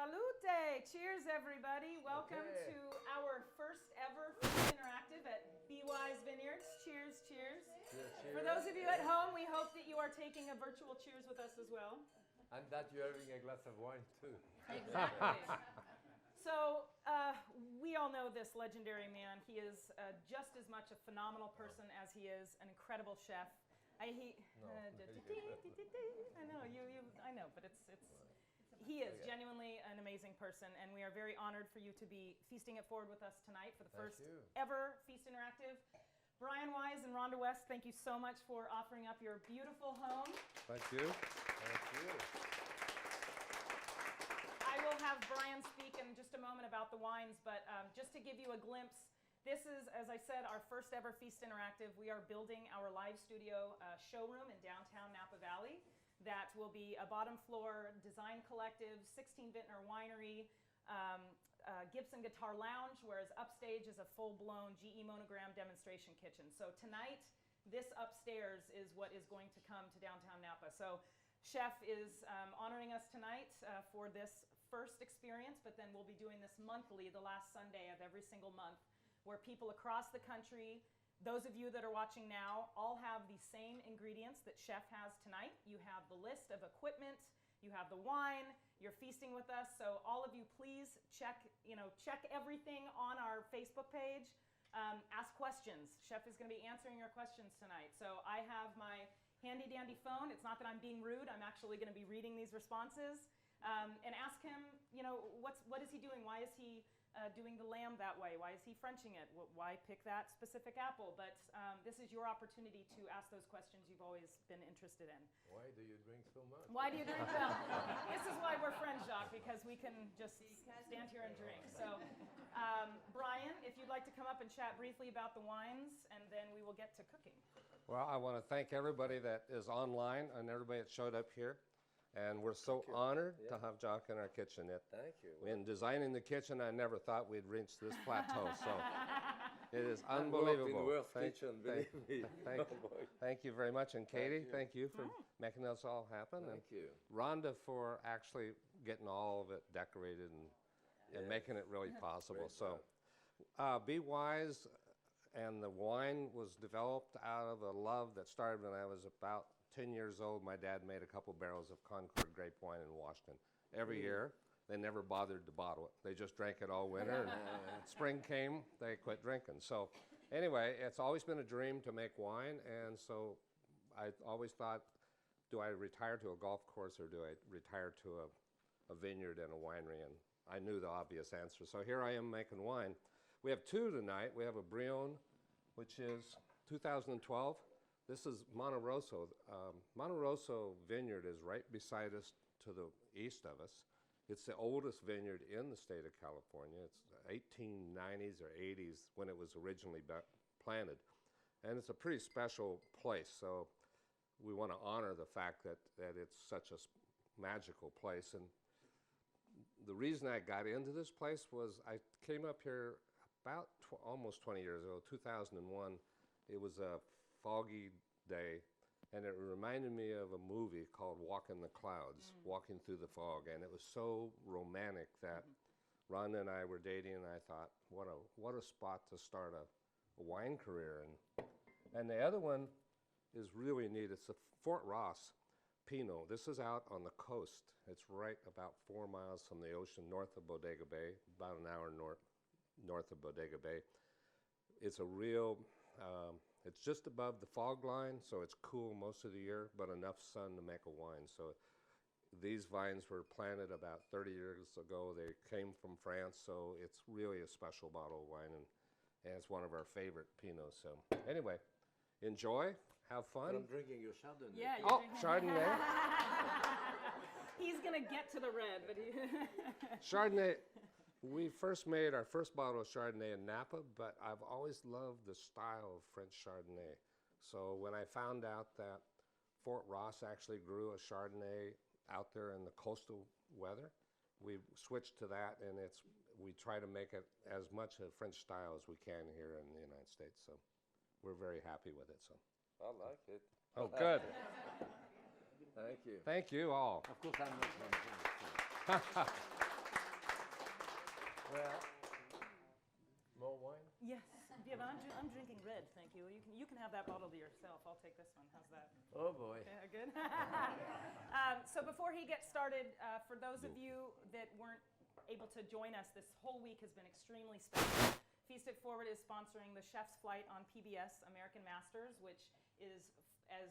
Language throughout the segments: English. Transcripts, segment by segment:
Salute! Cheers, everybody. Welcome to our first ever Feast Interactive at B.Wise Vineyards. Cheers, cheers. Cheers. For those of you at home, we hope that you are taking a virtual cheers with us as well. And that you're having a glass of wine too. Exactly. So, we all know this legendary man. He is just as much a phenomenal person as he is an incredible chef. I know, but he is genuinely an amazing person, and we are very honored for you to be feasting it forward with us tonight for the first ever Feast Interactive. Brian Wise and Rhonda West, thank you so much for offering up your beautiful home. Thank you. Thank you. I will have Brian speak in just a moment about the wines, but just to give you a glimpse, this is, as I said, our first ever Feast Interactive. We are building our live studio showroom in downtown Napa Valley. That will be a bottom floor design collective, 16 Vintner winery, Gibson Guitar Lounge, whereas upstage is a full-blown GE Monogram demonstration kitchen. So tonight, this upstairs is what is going to come to downtown Napa. So Chef is honoring us tonight for this first experience, but then we'll be doing this monthly, the last Sunday of every single month, where people across the country, those of you that are watching now, all have the same ingredients that Chef has tonight. You have the list of equipment, you have the wine, you're feasting with us. So all of you, please check everything on our Facebook page. Ask questions. Chef is going to be answering your questions tonight. So I have my handy dandy phone. It's not that I'm being rude. I'm actually going to be reading these responses and ask him, what is he doing? Why is he doing the lamb that way? Why is he Frenching it? Why pick that specific apple? But this is your opportunity to ask those questions you've always been interested in. Why do you drink so much? Why do you drink? Well, this is why we're friends, Jacques, because we can just stand here and drink. So, Brian, if you'd like to come up and chat briefly about the wines, and then we will get to cooking. Well, I want to thank everybody that is online and everybody that showed up here. And we're so honored to have Jacques in our kitchen. Thank you. In designing the kitchen, I never thought we'd reach this plateau. So it is unbelievable. Thank you very much. And Katie, thank you for making this all happen. Thank you. Rhonda for actually getting all of it decorated and making it really possible. So B.Wise and the wine was developed out of a love that started when I was about 10 years old. My dad made a couple barrels of Concord grape wine in Washington. Every year, they never bothered to bottle it. They just drank it all winter, and spring came, they quit drinking. So anyway, it's always been a dream to make wine, and so I always thought, do I retire to a golf course or do I retire to a vineyard and a winery? And I knew the obvious answer. So here I am making wine. We have two tonight. We have a Brion, which is 2012. This is Monte Rosso. Monte Rosso Vineyard is right beside us to the east of us. It's the oldest vineyard in the state of California. It's 1890s or 80s when it was originally planted. And it's a pretty special place, so we want to honor the fact that it's such a magical place. And the reason I got into this place was I came up here about almost 20 years ago, 2001. It was a foggy day, and it reminded me of a movie called Walking the Clouds, walking through the fog, and it was so romantic that Rhonda and I were dating, and I thought, what a spot to start a wine career. And the other one is really neat. It's a Fort Ross Pinot. This is out on the coast. It's right about 4 miles from the ocean, north of Bodega Bay, about an hour north of Bodega Bay. It's a real it's just above the fog line, so it's cool most of the year, but enough sun to make a wine. So these vines were planted about 30 years ago. They came from France, so it's really a special bottle of wine, and it's one of our favorite Pinots. So anyway, enjoy, have fun. But I'm drinking your Chardonnay. Yeah, Chardonnay. He's going to get to the red, but Chardonnay. We first made our first bottle of Chardonnay in Napa, but I've always loved the style of French Chardonnay. So when I found out that Fort Ross actually grew a Chardonnay out there in the coastal weather, we switched to that, and we try to make it as much a French style as we can here in the United States. So we're very happy with it. So I like it. Oh, good. Thank you. Thank you all. Of course, I'm not Well, more wine? Yes. Yeah, but I'm drinking red, thank you. You can have that bottle to yourself. I'll take this one. How's that? Oh boy. Yeah, good. So before he gets started, for those of you that weren't able to join us, this whole week has been extremely special. Feast It Forward is sponsoring the Chef's Flight on PBS American Masters, which is, as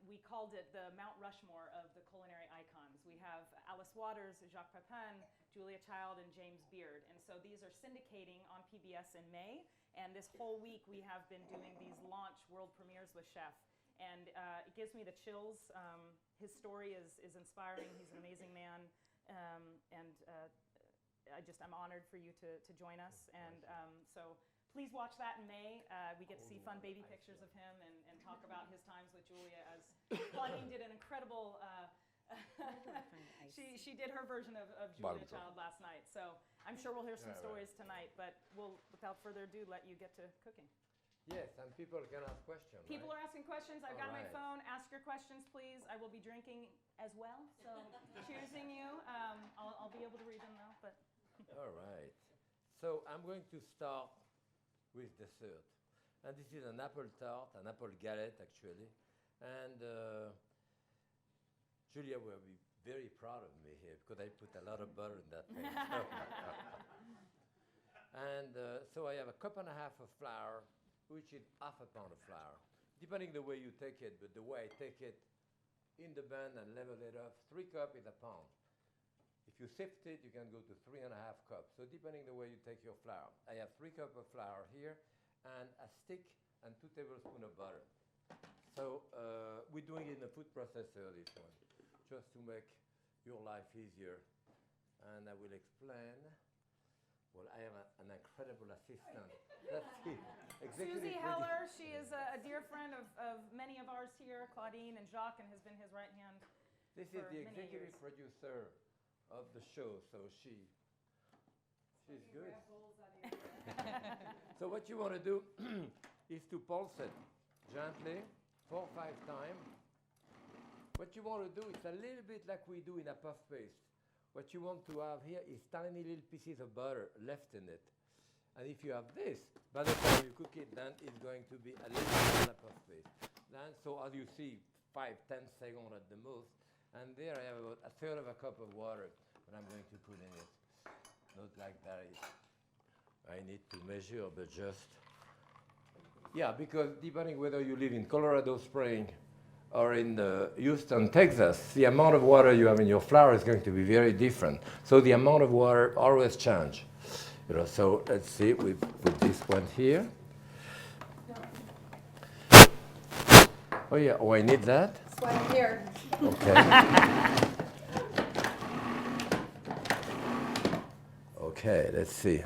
we called it, the Mount Rushmore of the culinary icons. We have Alice Waters, Jacques Pépin, Julia Child, and James Beard. And so these are syndicating on PBS in May. And this whole week we have been doing these launch world premieres with Chef. And it gives me the chills. His story is inspiring. He's an amazing man. I'm honored for you to join us. And so please watch that in May. We get to see fun baby pictures of him and talk about his times with Julia, as Claudine did an incredible, she did her version of Julia Child last night. So I'm sure we'll hear some stories tonight, but we'll, without further ado, let you get to cooking. Yes, and people can ask questions. People right? are asking questions. I've got my phone. Ask your questions, please. I will be drinking as well, so choosing you. I'll be able to read them though, but. All right. So I'm going to start with dessert. And this is an apple tart, an apple galette actually. And Julia will be very proud of me here because I put a lot of butter in that thing. And so I have a cup and a half of flour, which is half a pound of flour, depending the way you take it. But the way I take it, in the pan and level it up, 3 cups is a pound. If you sift it, you can go to 3.5 cups. So depending the way you take your flour. I have 3 cups of flour here and a stick and 2 tablespoons of butter. So we're doing it in a food processor, this one, just to make your life easier. And I will explain. Well, I have an incredible assistant. That's it. Susie Heller, she is a dear friend of many of ours here, Claudine and Jacques, and has been his right hand. This is the executive producer of the show, so she's good. So what you want to do is to pulse it gently 4 or 5 times. What you want to do is a little bit like we do in a puff paste. What you want to have here is tiny little pieces of butter left in it. And if you have this, by the time you cook it, then it's going to be a little bit like puff paste. Then, so as you see, 5-10 seconds at the most. And there I have about 1/3 of a cup of water that I'm going to put in it. Not like that. I need to measure, but just... Yeah, because depending whether you live in Colorado Springs or in Houston, Texas, the amount of water you have in your flour is going to be very different. So the amount of water always change. You know, so let's see, we put this one here. Oh yeah, oh I need that? That's why I'm here. Okay. Okay, let's see.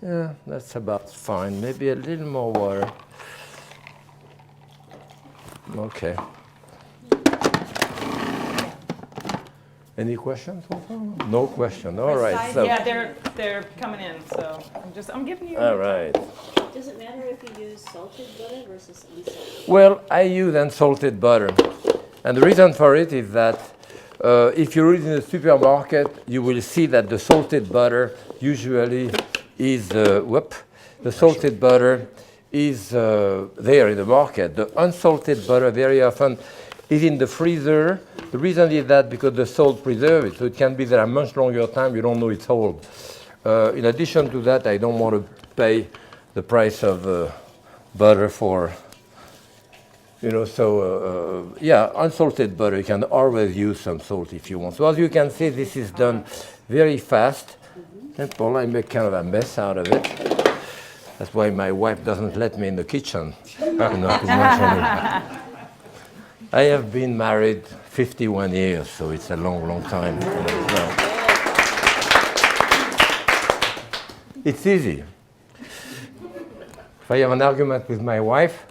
Yeah, that's about fine. Maybe a little more water. Okay. Any questions so far? No question. All right. So Yeah, they're coming in, so I'm giving you. all right. Does it matter if you use salted butter versus unsalted? Well, I use unsalted butter. And the reason for it is that if you read in the supermarket, you will see that the salted butter usually is, the salted butter is there in the market. The unsalted butter very often is in the freezer. The reason is that because the salt preserves it, so it can be there a much longer time, you don't know it's old. In addition to that, I don't want to pay the price of butter for, yeah, unsalted butter, you can always use some salt if you want. So as you can see, this is done very fast. Simple, I make kind of a mess out of it. That's why my wife doesn't let me in the kitchen. I have been married 51 years, so it's a long, long time. It's easy. If I have an argument with my wife,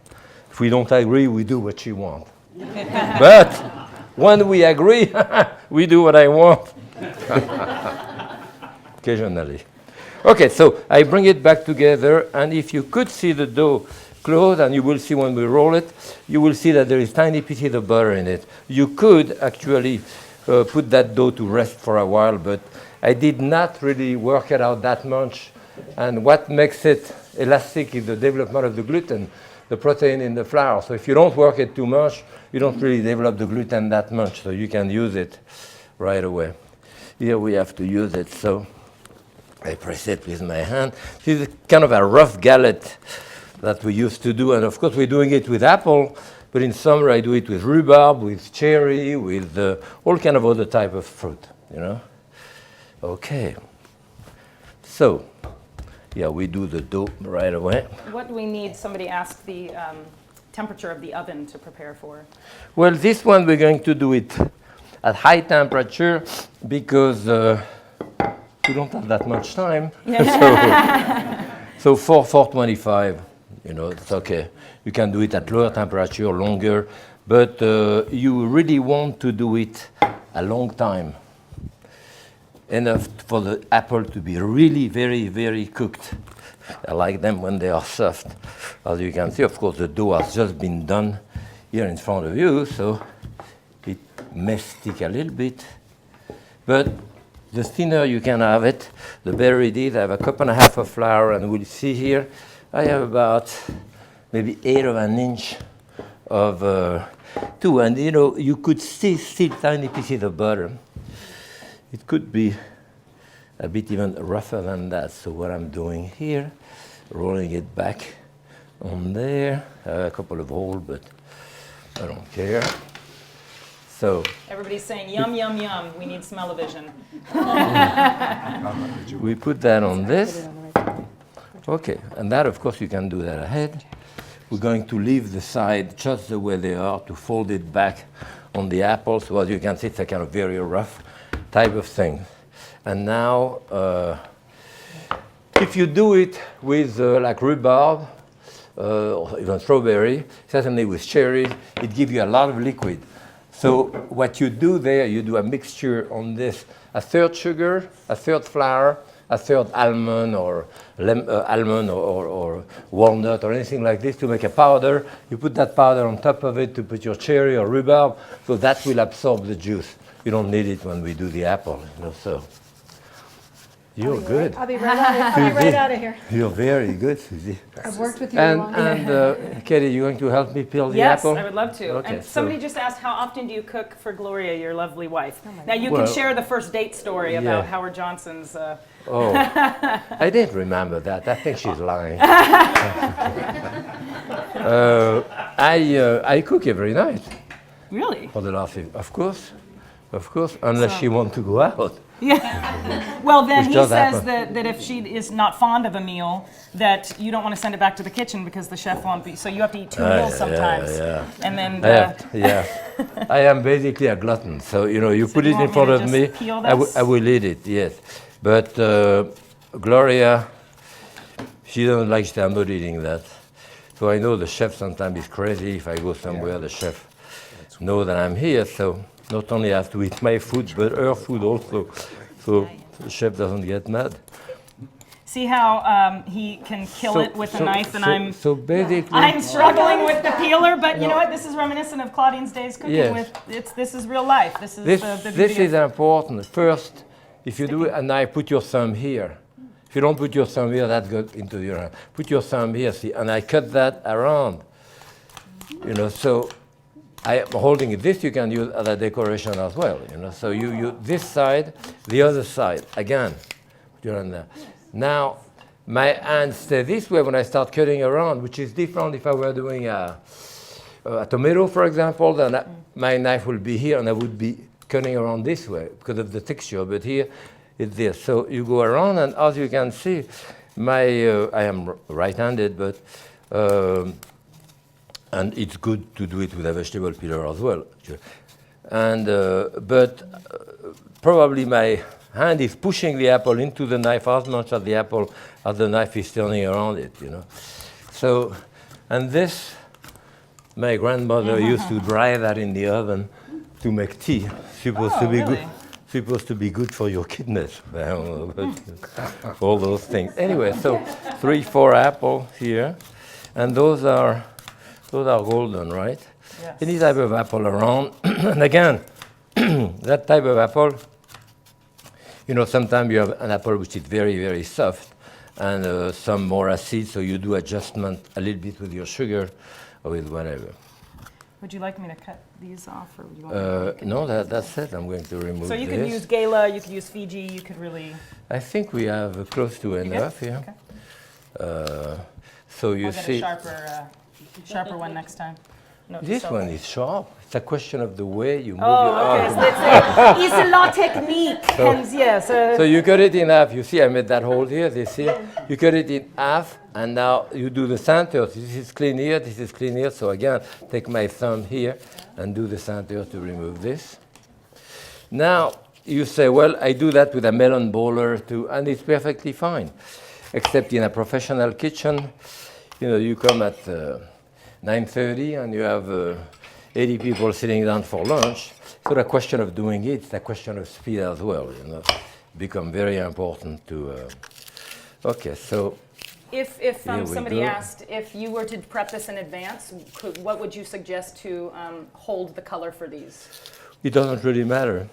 if we don't agree, we do what she wants. But when we agree, we do what I want. Occasionally. Okay, so I bring it back together, and if you could see the dough close, and you will see when we roll it, you will see that there is tiny pieces of butter in it. You could actually put that dough to rest for a while, but I did not really work it out that much. And what makes it elastic is the development of the gluten, the protein in the flour. So if you don't work it too much, you don't really develop the gluten that much. So you can use it right away. Here we have to use it. So I press it with my hand. This is kind of a rough galette that we used to do. And of course, we're doing it with apple. But in summer, I do it with rhubarb, with cherry, with all kind of other type of fruit, you know. Okay. So, yeah, we do the dough right away. What do we need? Somebody asked the temperature of the oven to prepare for. Well, this one we're going to do it at high temperature because we don't have that much time. So 425, you know, it's okay. You can do it at lower temperature, longer, but you really want to do it a long time. Enough for the apple to be really very, very cooked. I like them when they are soft. As you can see, of course, the dough has just been done here in front of you, so it may stick a little bit. But the thinner you can have it, the better it is. I have a cup and a half of flour, and we'll see here, I have about maybe 1/8 of an inch of two. And you know, you could see still tiny pieces of butter. It could be a bit even rougher than that. So what I'm doing here, rolling it back on there, a couple of holes, but I don't care. So Everybody's saying, yum, yum, yum. We need smell-o-vision. we put that on this. Okay, and that, of course, you can do that ahead. We're going to leave the side just the way they are to fold it back on the apple. So as you can see, it's a kind of very rough type of thing. And now, if you do it with like rhubarb or even strawberry, certainly with cherry, it gives you a lot of liquid. So what you do there, you do a mixture on this, a third sugar, a third flour, a third almond or walnut or anything like this to make a powder. You put that powder on top of it to put your cherry or rhubarb, so that will absorb the juice. You don't need it when we do the apple, you know, so. You're good. I'll be right out of here. You're very good, Susie. I've worked with you a long time. And Katie, you going to help me peel the Yes, apple? I would love to. Okay, and somebody just asked, how often do you cook for Gloria, your lovely wife? my Now, you Well, can share the first date story about yeah. Howard Johnson's... Oh, I didn't remember that. I think she's lying. I cook every night Really? for the last, of course, unless she wants to go out. Yeah. Well, then Which he does says happen. that if she is not fond of a meal, that you don't want to send it back to the kitchen because the chef won't be. So you have to eat two meals sometimes. Yeah. And then I am basically a glutton. So, you know, you So put you it in want me front to of just me, peel I this? will eat it, yes. But Gloria, she doesn't like that I'm not eating that. So I know the chef sometimes is crazy if I go somewhere, the chef knows that I'm here. So not only I have to eat my food, but her food also. So the chef doesn't get mad. see how he can kill it with a knife, and So basically, I'm struggling with the peeler. But you know what? This is reminiscent of Claudine's days cooking. Yes. This is real life. This is the this beauty is important. First, if you do it, and I put your thumb here. If you don't put your thumb here, that goes into your hand. Put your thumb here, see, and I cut that around. You know, so I am holding it. This you can use as a decoration as well. You know, so you this side, the other side again. Put your hand there. Now, my hand stay this way when I start cutting around, which is different if I were doing a tomato, for example. Then my knife will be here, and I would be cutting around this way because of the texture. But here, it's this. So you go around, and as you can see, I am right-handed, but and it's good to do it with a vegetable peeler as well. And but probably my hand is pushing the apple into the knife as much as the knife is turning around it, you know. So, and this, my grandmother used to dry that in the oven to make tea. Supposed to be really? good. Supposed to be good for your kidneys, all those things. Anyway, so 3-4 apples here, and those are golden, right? Yes. Any type of apple around, and again, that type of apple You know, sometimes you have an apple which is very, very soft, and some more acid, so you do adjustment a little bit with your sugar or with whatever. Would you like me to cut these off, or would you want me to No, that's it. I'm going to remove So you this. could use Gala, you could use Fiji, you could really... I think we have close to You good? enough here. Okay. So you I'll get see, a sharper one next time. Note to this self. one is sharp. It's a question of the way you move Oh, your okay. arm. So it's la technique. Hence, yes. So you cut it in half. You see, I made that hole here. This here. You cut it in half, and now you do the center. This is clean here. This is clean here. So again, take my thumb here and do the center to remove this. Now you say, well, I do that with a melon bowler too, and it's perfectly fine. Except in a professional kitchen, you know, you come at 9:30 and you have 80 people sitting down for lunch. So the question of doing it, the question of speed as well, you know, become very important to. Okay, so. If Here we somebody go. asked if you were to prep this in advance, what would you suggest to hold the color for these? It doesn't really matter.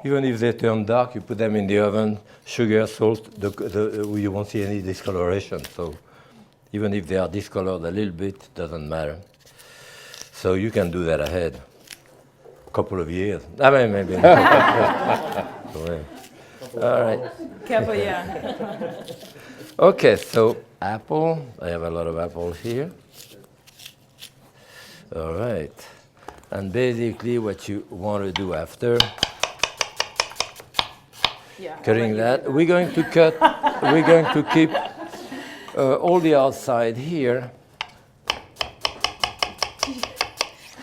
Even if they turn dark, you put them in the oven, sugar, salt, you won't see any discoloration. So even if they are discolored a little bit, it doesn't matter. So you can do that ahead. A couple of years. I mean, maybe. All right. Couple, yeah. Okay, so apple. I have a lot of apples here. All right. And basically what you want to do after cutting that, we're going to keep all the outside here.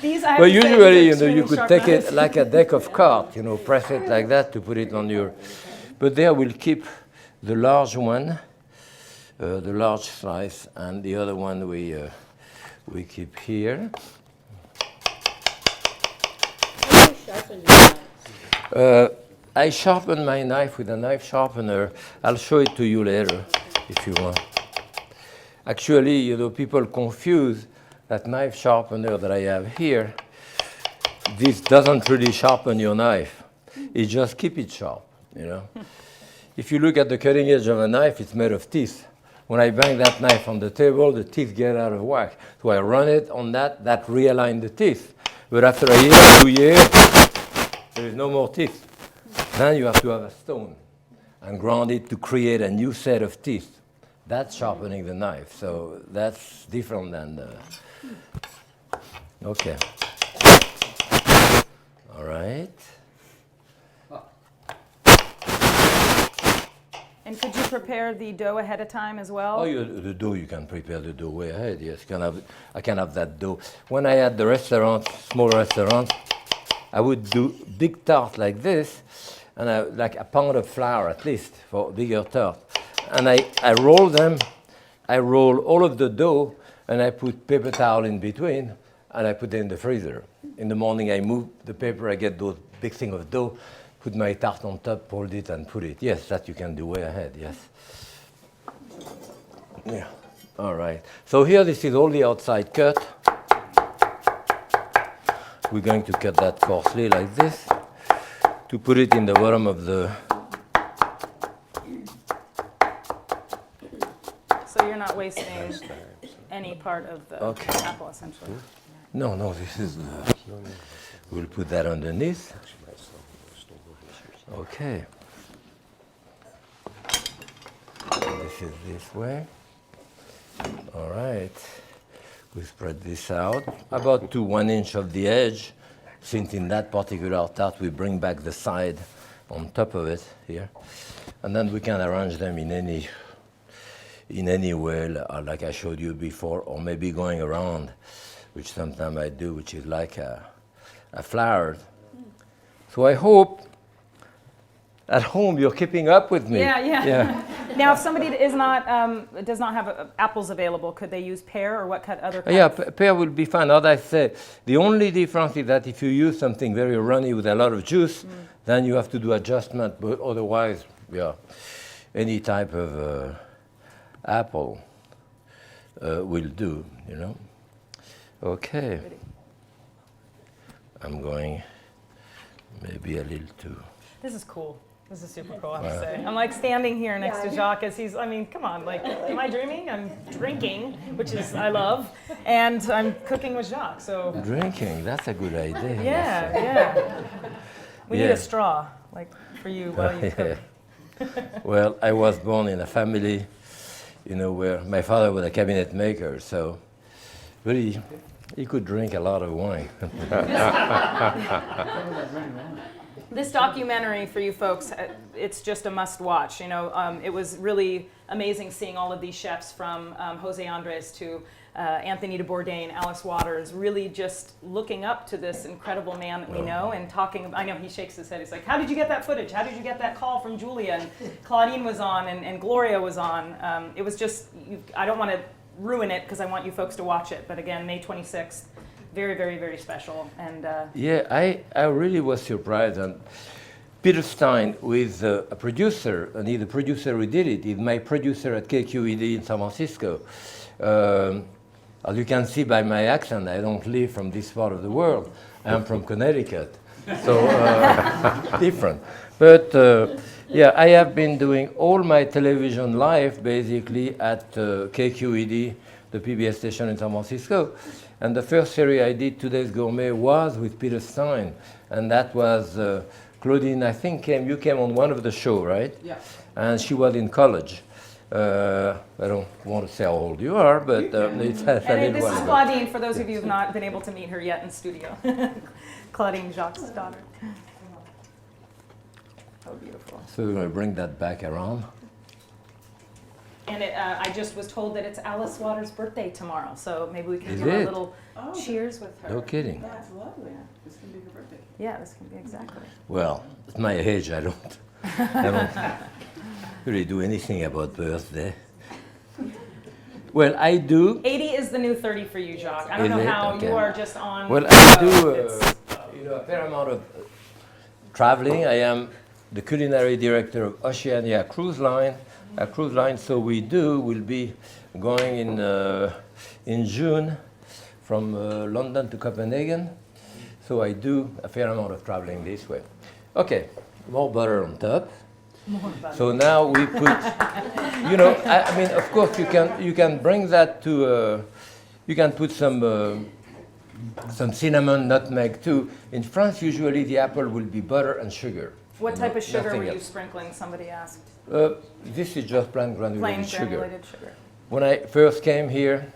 These, I have But to say, usually, these you are know, you extremely could sharp take knives. it like a deck of cards, you know, press it like that to put it on your. But there we'll keep the large one, the large slice, and the other one we keep here. How do you sharpen your knives? I sharpen my knife with a knife sharpener. I'll show it to you later if you want. Actually, you know, people confuse that knife sharpener that I have here. This doesn't really sharpen your knife. It just keeps it sharp, you know. If you look at the cutting edge of a knife, it's made of teeth. When I bang that knife on the table, the teeth get out of whack. So I run it on that realigns the teeth. But after a year, 2 years, there is no more teeth. Then you have to have a stone and ground it to create a new set of teeth. That's sharpening the knife. So that's different than okay. All right. And could you prepare the dough ahead of time as well? Oh, the dough, you can prepare the dough way ahead. Yes, I can have that dough. When I had the restaurant, small restaurant, I would do big tart like this, and like a pound of flour at least for bigger tart. And I roll them. I roll all of the dough, and I put paper towel in between, and I put it in the freezer. In the morning, I move the paper. I get those big thing of dough, put my tart on top, fold it, and put it. Yes, that you can do way ahead. Yes. Yeah. All right. So here, this is all the outside cut. We're going to cut that coarsely like this to put it in the bottom of the. So you're not wasting any part of the apple, essentially. No, this is. We'll put that underneath. Okay. This is this way. All right. We spread this out about to 1 inch of the edge, since in that particular tart we bring back the side on top of it here, and then we can arrange them in any way, like I showed you before, or maybe going around, which sometimes I do, which is like a flower. So I hope at home you're keeping up with me. Yeah. Now, if somebody does not have apples available, could they use pear, or what other kind? Yeah, pear will be fine. As I say, the only difference is that if you use something very runny with a lot of juice, then you have to do adjustment. But otherwise, yeah, any type of apple will do, you know. Okay. I'm going maybe a little too. This is cool. This is super cool, I have to say. I'm like standing here next to Jacques as he's, I mean, come on, like, am I dreaming? I'm drinking, which is, I love, and I'm cooking with Jacques, so. Drinking, that's a good idea. Yeah. We need a straw, like, for you while you cook. Well, I was born in a family, you know, where my father was a cabinet maker, so really, he could drink a lot of wine. This documentary for you folks, it's just a must watch. You know, it was really amazing seeing all of these chefs from Jose Andres to Anthony de Bourdain, Alice Waters, really just looking up to this incredible man that we know and talking. I know he shakes his head. He's like, how did you get that footage? How did you get that call from Julia? And Claudine was on and Gloria was on. It was just, I don't want to ruin it because I want you folks to watch it. But again, May 26th. Very, very, very special. And yeah, I really was surprised. And Peter Stein, who is a producer, and he's the producer who did it. He's my producer at KQED in San Francisco. As you can see by my accent, I don't live from this part of the world. I'm from Connecticut, so different. But yeah, I have been doing all my television live basically at KQED, the PBS station in San Francisco. And the first series I did, Today's Gourmet, was with Peter Stein. And that was, Claudine, I think you came on one of the shows, right? Yeah. And she was in college. I don't want to say how old you are, but it's a and little this while is ago. Claudine, for those of you who have not been able to meet her yet in studio. Claudine, Jacques' daughter. Oh, beautiful. So we're going to bring that back around. And I just was told that it's Alice Waters' birthday tomorrow, so maybe we can Is do a it? little cheers with her. No kidding. That's lovely. This can be her birthday. Yeah, this can be exactly. Well, at my age, I don't really do anything about birthday. Well, I do. 80 is the new 30 for you, Jacques. I don't Is know it? how Okay. you are just on. Well, I do it's- you know, a fair amount of traveling. I am the culinary director of Oceania Cruise Line. A cruise line, so we'll be going in June from London to Copenhagen. So I do a fair amount of traveling this way. Okay, more butter on top. More butter. So now we put, you know, I mean, of course you can bring that to, you can put some cinnamon, nutmeg too. In France, usually the apple will be butter and sugar. What type of sugar nothing were you else. sprinkling? Somebody asked. This is just plain granulated Plain sugar. granulated sugar. When I first came here,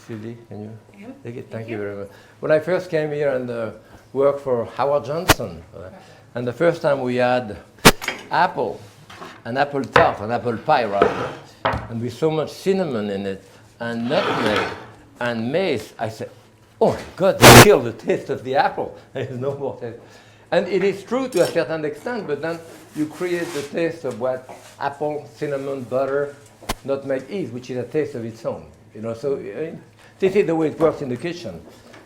Cindy, can you take it? Thank you very much. When I first came here and worked for Howard Johnson, and the first time we had an apple tart, an apple pie rather, and with so much cinnamon in it, and nutmeg, and mace, I said, oh my God, they killed the taste of the apple. There is no more taste. And it is true to a certain extent, but then you create the taste of what apple, cinnamon, butter, nutmeg is, which is a taste of its own. You know, so this is the way it works in the kitchen.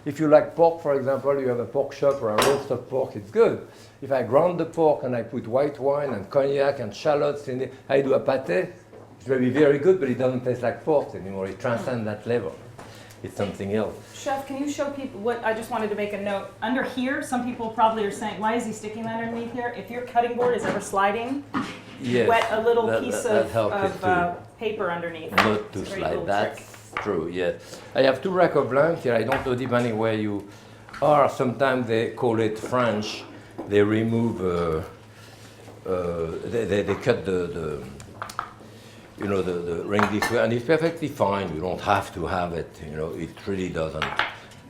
If you like pork, for example, you have a pork chop or a roast of pork, it's good. If I ground the pork and I put white wine and cognac and shallots in it, I do a pâté, it's going to be very good, but it doesn't taste like pork anymore. It transcends that level. It's something else. Chef, can you show people what, I just wanted to make a note. Under here, some people probably are saying, why is he sticking that underneath here? If your cutting board is ever sliding, Yes, wet a little that- piece that helps it of too. paper underneath. Not to It's a great slide. little That's trick. true, yes. I have two rack of blancs here. I don't know depending where you are. Sometimes they call it French. They remove, they cut the ring this way, and it's perfectly fine. You don't have to have it. You know, it really doesn't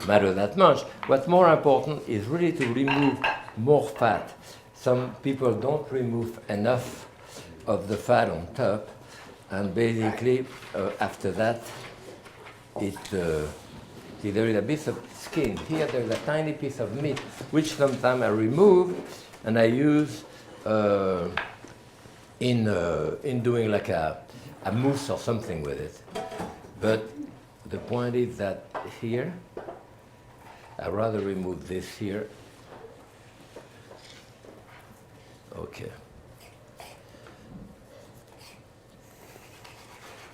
matter that much. What's more important is really to remove more fat. Some people don't remove enough of the fat on top, and basically after that, there is a piece of skin. Here there's a tiny piece of meat, which sometimes I remove, and I use in doing like a mousse or something with it. But the point is that here, I'd rather remove this here. Okay.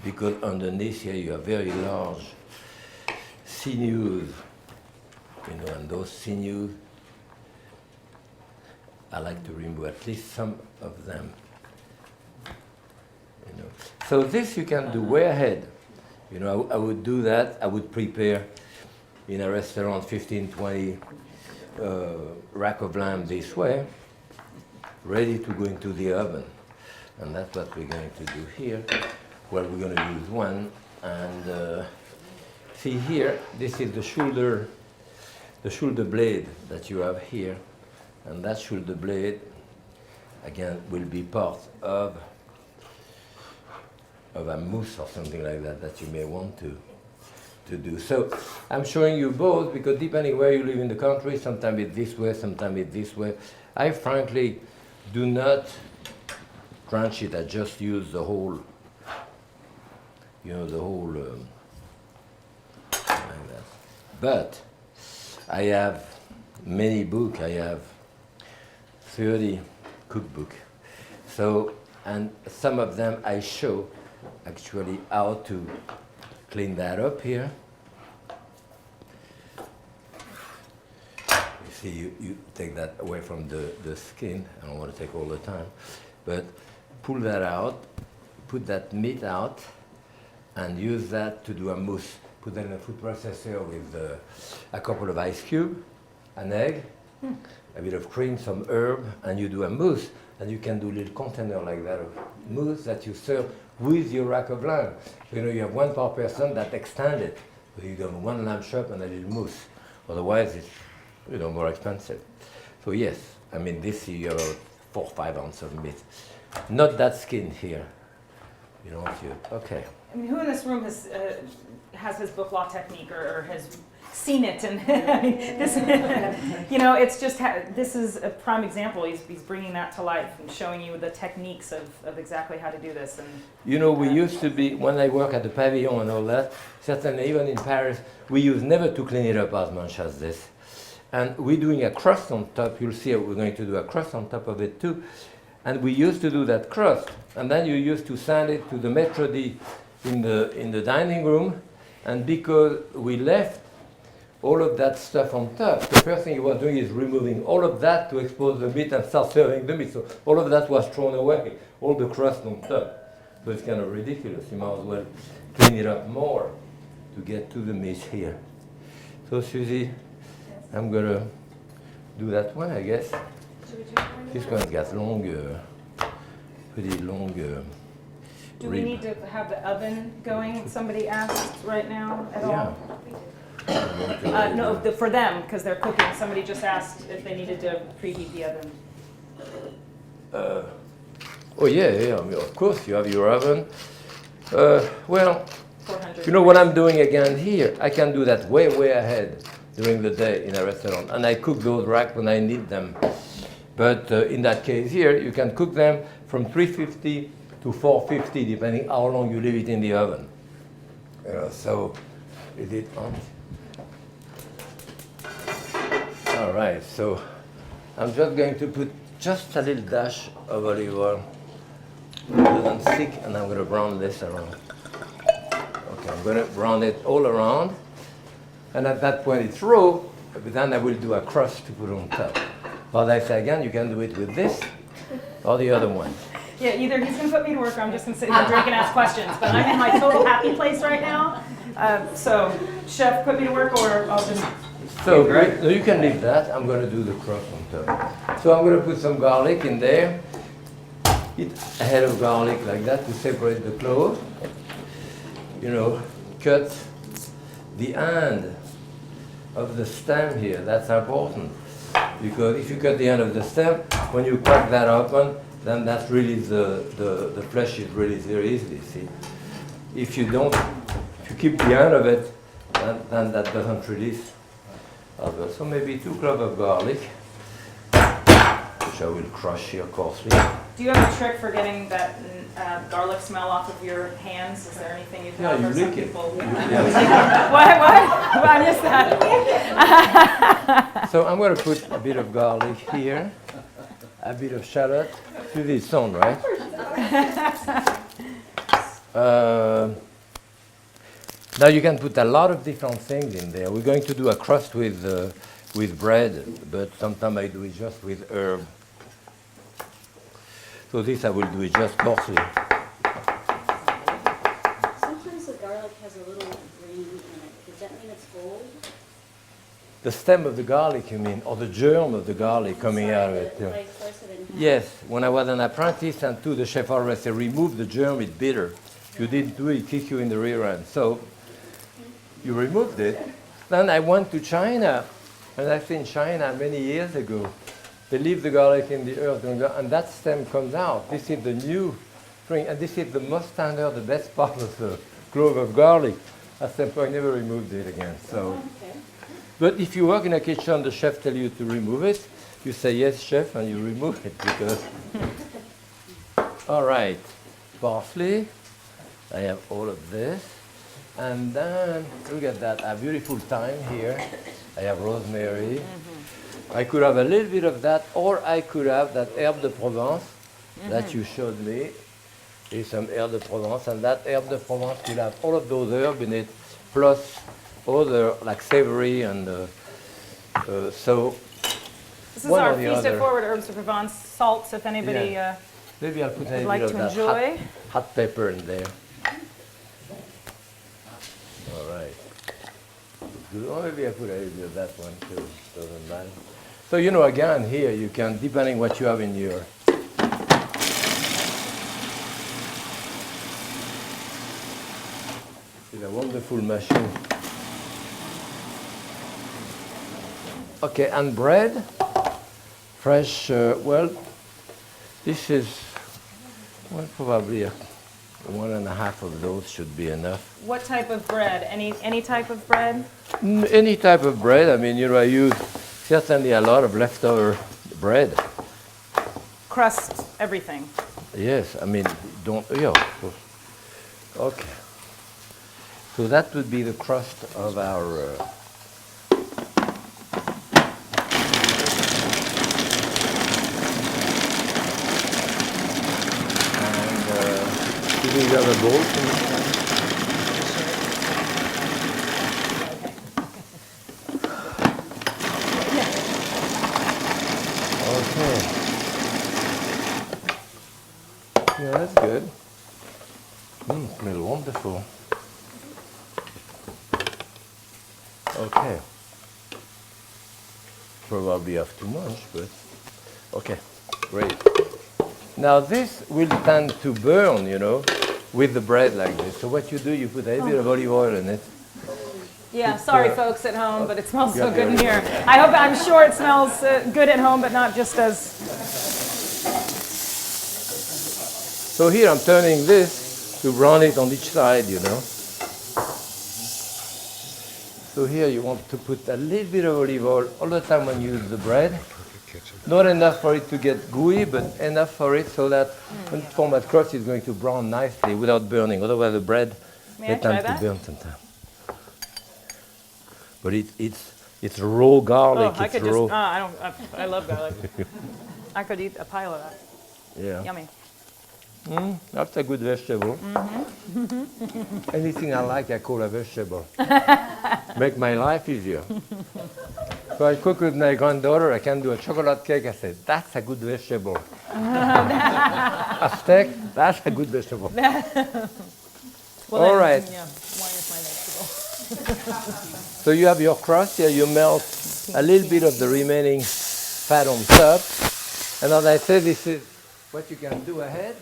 Because underneath here you have very large sinews, you know, and those sinews I like to remove at least some of them. You know. So this you can do way ahead. You know, I would do that. I would prepare in a restaurant 15, 20 rack of lamb this way, ready to go into the oven. And that's what we're going to do here. Well, we're going to use one. And see here, this is the shoulder blade that you have here. And that shoulder blade, again, will be part of a mousse or something like that that you may want to do. So I'm showing you both because depending where you live in the country, sometimes it's this way, sometimes it's this way. I frankly do not crunch it. I just use the whole, you know, the whole, like that. But I have many books. I have 30 cookbook. So, and some of them I show actually how to clean that up here. You see, you take that away from the skin. I don't want to take all the time. But pull that out, put that meat out, and use that to do a mousse. Put that in a food processor with a couple of ice cubes, an egg, a bit of cream, some herb, and you do a mousse. And you can do a little container like that of mousse that you serve with your rack of lamb. You know, you have one per person that extended. So you have one lamb chop and a little mousse. Otherwise, it's, you know, more expensive. So yes, I mean, this is about 4 or 5 ounces of meat. Not that skin here. You know, if you, okay. I mean, who in this room has his book law technique or has seen it? And I mean, this, you know, it's just this is a prime example. He's bringing that to life and showing you the techniques of exactly how to do this. And you know, we used to be, when I work at the pavilion and all that, certainly even in Paris, we used never to clean it up as much as this. And we're doing a crust on top. You'll see we're going to do a crust on top of it too. And we used to do that crust, and then you used to send it to the maître d' in the dining room. And because we left all of that stuff on top, the first thing he was doing is removing all of that to expose the meat and start serving the meat. So all of that was thrown away, all the crust on top. So it's kind of ridiculous. You might as well clean it up more to get to the meat here. So Susie, I'm going to do that one, I guess. This one's got long, pretty long. do we need to have the oven going? Somebody asked right now at all. No, for them because they're cooking. Somebody just asked if they needed to preheat the oven. Oh yeah. I mean, of course you have your oven. Well, 400. you know what I'm doing again here? I can do that way ahead during the day in a restaurant, and I cook those racks when I need them. But in that case here, you can cook them from 350 to 450, depending how long you leave it in the oven. So, is it on? All right, so I'm just going to put just a little dash of olive oil. It doesn't stick, and I'm going to brown this around. Okay, I'm going to brown it all around. And at that point, it's raw, but then I will do a crust to put on top. But I say again, you can do it with this or the other one. Yeah, either he's going to put me to work or I'm just going to sit here and drink and ask questions. But I'm in my total happy place right now. So, chef, put me to work or I'll just... So, great. No, you can leave that. I'm going to do the crust on top. So I'm going to put some garlic in there. Eat a head of garlic like that to separate the clove. You know, cut the end of the stem here. That's important. Because if you cut the end of the stem, when you cut that open, then that's really the flesh is released very easily, see? If you don't, if you keep the end of it, then that doesn't release. So maybe 2 cloves of garlic, which I will crush here coarsely. Do you have a trick for getting that garlic smell off of your hands? Is there anything you can offer? Yeah, you Some lick it. people- Yeah. What? I missed that. So I'm going to put a bit of garlic here, a bit of shallot. Do this sound, right? Now you can put a lot of different things in there. We're going to do a crust with bread, but sometimes I do it just with herb. So this I will do it just coarsely. Sometimes the garlic has a little green in it. Does that mean it's gold? The stem of the garlic, you mean, or the germ of the garlic coming out of it. Yeah. Like slice it in half. Yes, when I was an apprentice and to the chef always said, remove the germ, it's bitter. If you didn't do it, it kick you in the rear end. So you removed it. Then I went to China, and I've seen China many years ago. They leave the garlic in the earth, and that stem comes out. This is the new spring, and this is the most standard, the best part of the clove of garlic. At some point, I never removed it again. So, Okay. but if you work in a kitchen, the chef tells you to remove it. You say yes, chef, and you remove it because. All right, parsley. I have all of this, and then look at that, a beautiful thyme here. I have rosemary. I could have a little bit of that, or I could have that herbe de Provence that you showed me. Here's some herbe de Provence, and that herbe de Provence will have all of those herbs in it, plus other like savory and so. This is one our or the Feast other. of Forward Herbs de Provence salts, if anybody Yeah. Maybe I'll put a would little like bit to of that enjoy. hot pepper in there. All right. Good. Or maybe I put a little bit of that one too. Doesn't matter. So you know, again, here you can, depending what you have in your. It's a wonderful machine. Okay, and bread, fresh. Well, this is well probably 1.5 of those should be enough. What type of bread? Any type of bread? Any type of bread. I mean, you know, I use certainly a lot of leftover bread. Crust everything. Yes, I mean, don't, yeah, of course. Okay. So that would be the crust of our. And do you have a bowl? Okay. Yeah, that's good. Smells wonderful. Okay. Probably have too much, but okay, great. Now this will tend to burn, you know, with the bread like this. So what you do, you put a little bit of olive oil in it. Yeah, sorry folks at home, but it smells so Yeah. good in here. I'm sure it smells good at home, but not just as. So here I'm turning this to brown it on each side, you know. So here you want to put a little bit of olive oil all the time when you use the bread. Not enough for it to get gooey, but enough for it so that when it forms that crust, it's going to brown nicely without burning. Otherwise, the bread May I try tend to that? burn sometimes. But it's raw garlic. Oh, I it's could raw. just. I love garlic. I could eat a pile of that. Yeah. Yummy. That's a good vegetable. Anything I like, I call a vegetable. Make my life easier. So I cook with my granddaughter. I can do a chocolate cake. I say, that's a good vegetable. A steak, that's a good vegetable. Well, All then, right. Yeah, wine is my vegetable. So you have your crust here. You melt a little bit of the remaining fat on top. And as I say, this is what you can do ahead.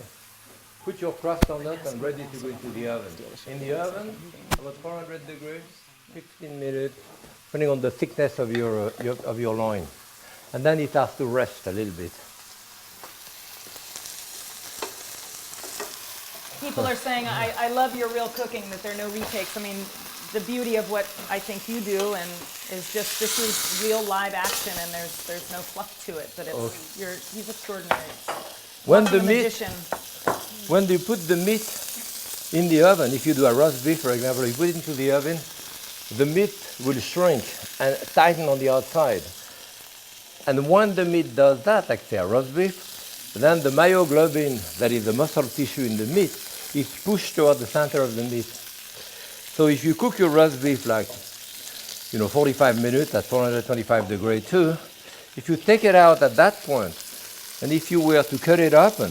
Put your crust on it and ready to go into the oven. In the oven, about 400 degrees, 15 minutes, depending on the thickness of your loin. And then it has to rest a little bit. People are saying, I love your real cooking, that there are no retakes. I mean, the beauty of what I think you do and is just, this is real live action and there's no fluff to it, but it's, he's extraordinary. When Watching the a meat, magician. when you put the meat in the oven, if you do a roast beef, for example, you put it into the oven, the meat will shrink and tighten on the outside. And when the meat does that, like say a roast beef, then the myoglobin, that is the muscle tissue in the meat, is pushed toward the center of the meat. So if you cook your roast beef like, 45 minutes at 425 degrees too, if you take it out at that point, and if you were to cut it open,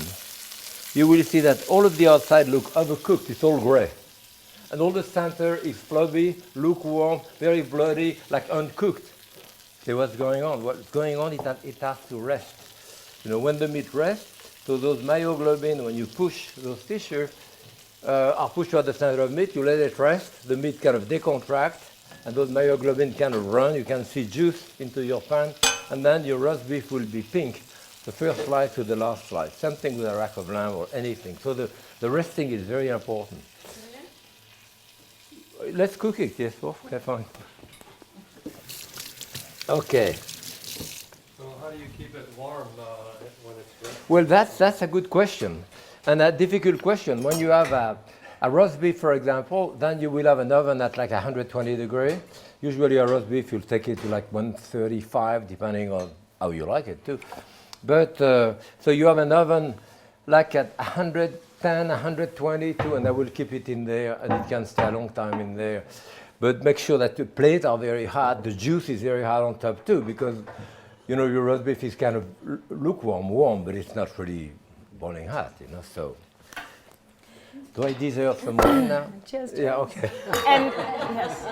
you will see that all of the outside look overcooked. It's all gray. And all the center is flabby, lukewarm, very bloody, like uncooked. See what's going on? What's going on is that it has to rest. You know, when the meat rests, so those myoglobin, when you push those tissues, are pushed to the center of meat, you let it rest, the meat kind of decontract, and those myoglobin kind of run. You can see juice into your pan, and then your roast beef will be pink, the first slice to the last slice. Same thing with a rack of lamb or anything. So the resting is very important. Let's cook it, yes, okay, fine. Okay. So how do you keep it warm when it's ready? Well, that's a good question, and a difficult question. When you have a roast beef, for example, then you will have an oven at like 120 degrees. Usually a roast beef, you'll take it to like 135, depending on how you like it too. But, so you have an oven like at 110, 120 too, and I will keep it in there, and it can stay a long time in there. But make sure that the plates are very hot, the juice is very hot on top too, because you know your roast beef is kind of lukewarm, warm, but it's not really boiling hot, you know. So, do I deserve some wine now? Cheers. Yeah, okay. And yes.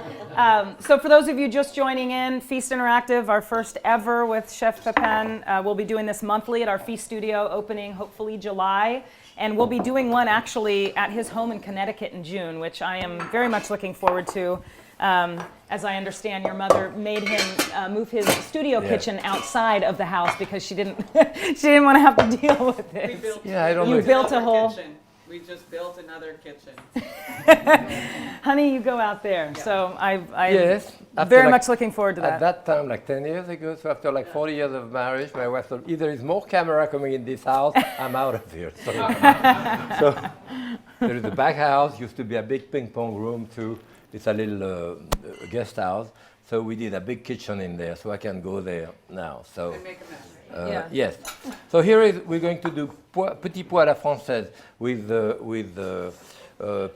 So for those of you just joining in, Feast Interactive, our first ever with Chef Pépin. We'll be doing this monthly at our Feast Studio, opening hopefully July. And we'll be doing one actually at his home in Connecticut in June, which I am very much looking forward to. As I understand, your mother made him move his studio kitchen outside of the house because she didn't she didn't want to have to deal with it. Yeah, I don't know. You built a whole. Kitchen. We just built another kitchen. Honey, you go out there. Yeah. So I'm Yes. after very like- much looking forward to At that. that time, like 10 years ago, so after like 40 years of marriage, my wife said, either is more camera coming in this house, I'm out of here. So there is the back house, used to be a big ping pong room too. It's a little guest house. So we did a big kitchen in there, so I can go there now. So And make a mess. Yeah. yes. So here is, we're going to do petit pois à la française with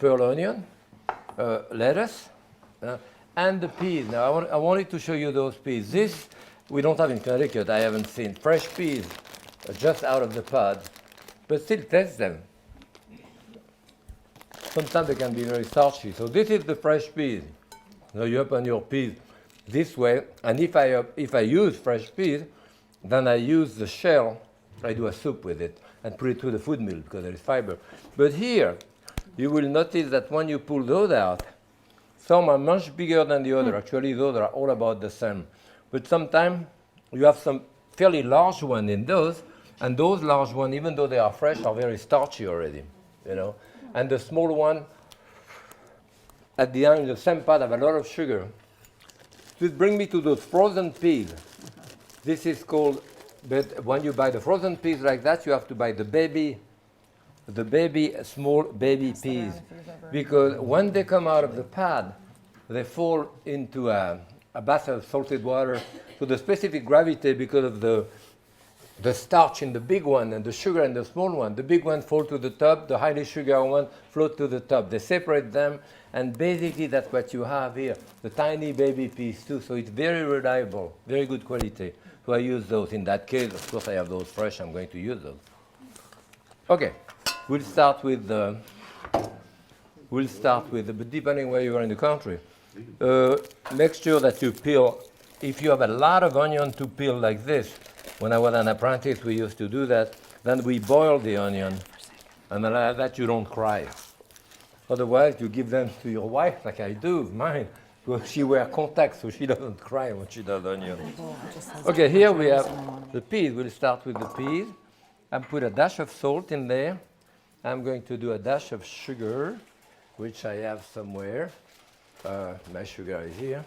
pearl onion, lettuce, and the peas. Now I wanted to show you those peas. This we don't have in Connecticut. I haven't seen fresh peas just out of the pod, but still taste them. Sometimes they can be very starchy. So this is the fresh peas. Now you open your peas this way, and if I use fresh peas, then I use the shell. I do a soup with it and put it through the food mill because there is fiber. But here, you will notice that when you pull those out, some are much bigger than the other. Actually, those are all about the same. But sometimes you have some fairly large ones in those, and those large ones, even though they are fresh, are very starchy already, you know. And the small one, at the end, the same pot have a lot of sugar. This brings me to those frozen peas. This is called, but when you buy the frozen peas like that, you have to buy the baby, small baby peas. Because when they come out of the pod, they fall into a bath of salted water to the specific gravity because of the starch in the big one and the sugar in the small one. The big one fall to the top, the highly sugar one float to the top. They separate them, and basically that's what you have here, the tiny baby peas too. So it's very reliable, very good quality. So I use those. In that case, of course, I have those fresh. I'm going to use those. Okay, we'll start with but depending where you are in the country, make sure that you peel. If you have a lot of onion to peel like this, when I was an apprentice, we used to do that. Then we boil the onion, and then like that you don't cry. Otherwise, you give them to your wife, like I do, mine. Well, she wears contacts, so she doesn't cry when she does onion. Okay, here we have the peas. We'll start with the peas and put a dash of salt in there. I'm going to do a dash of sugar, which I have somewhere. My sugar is here.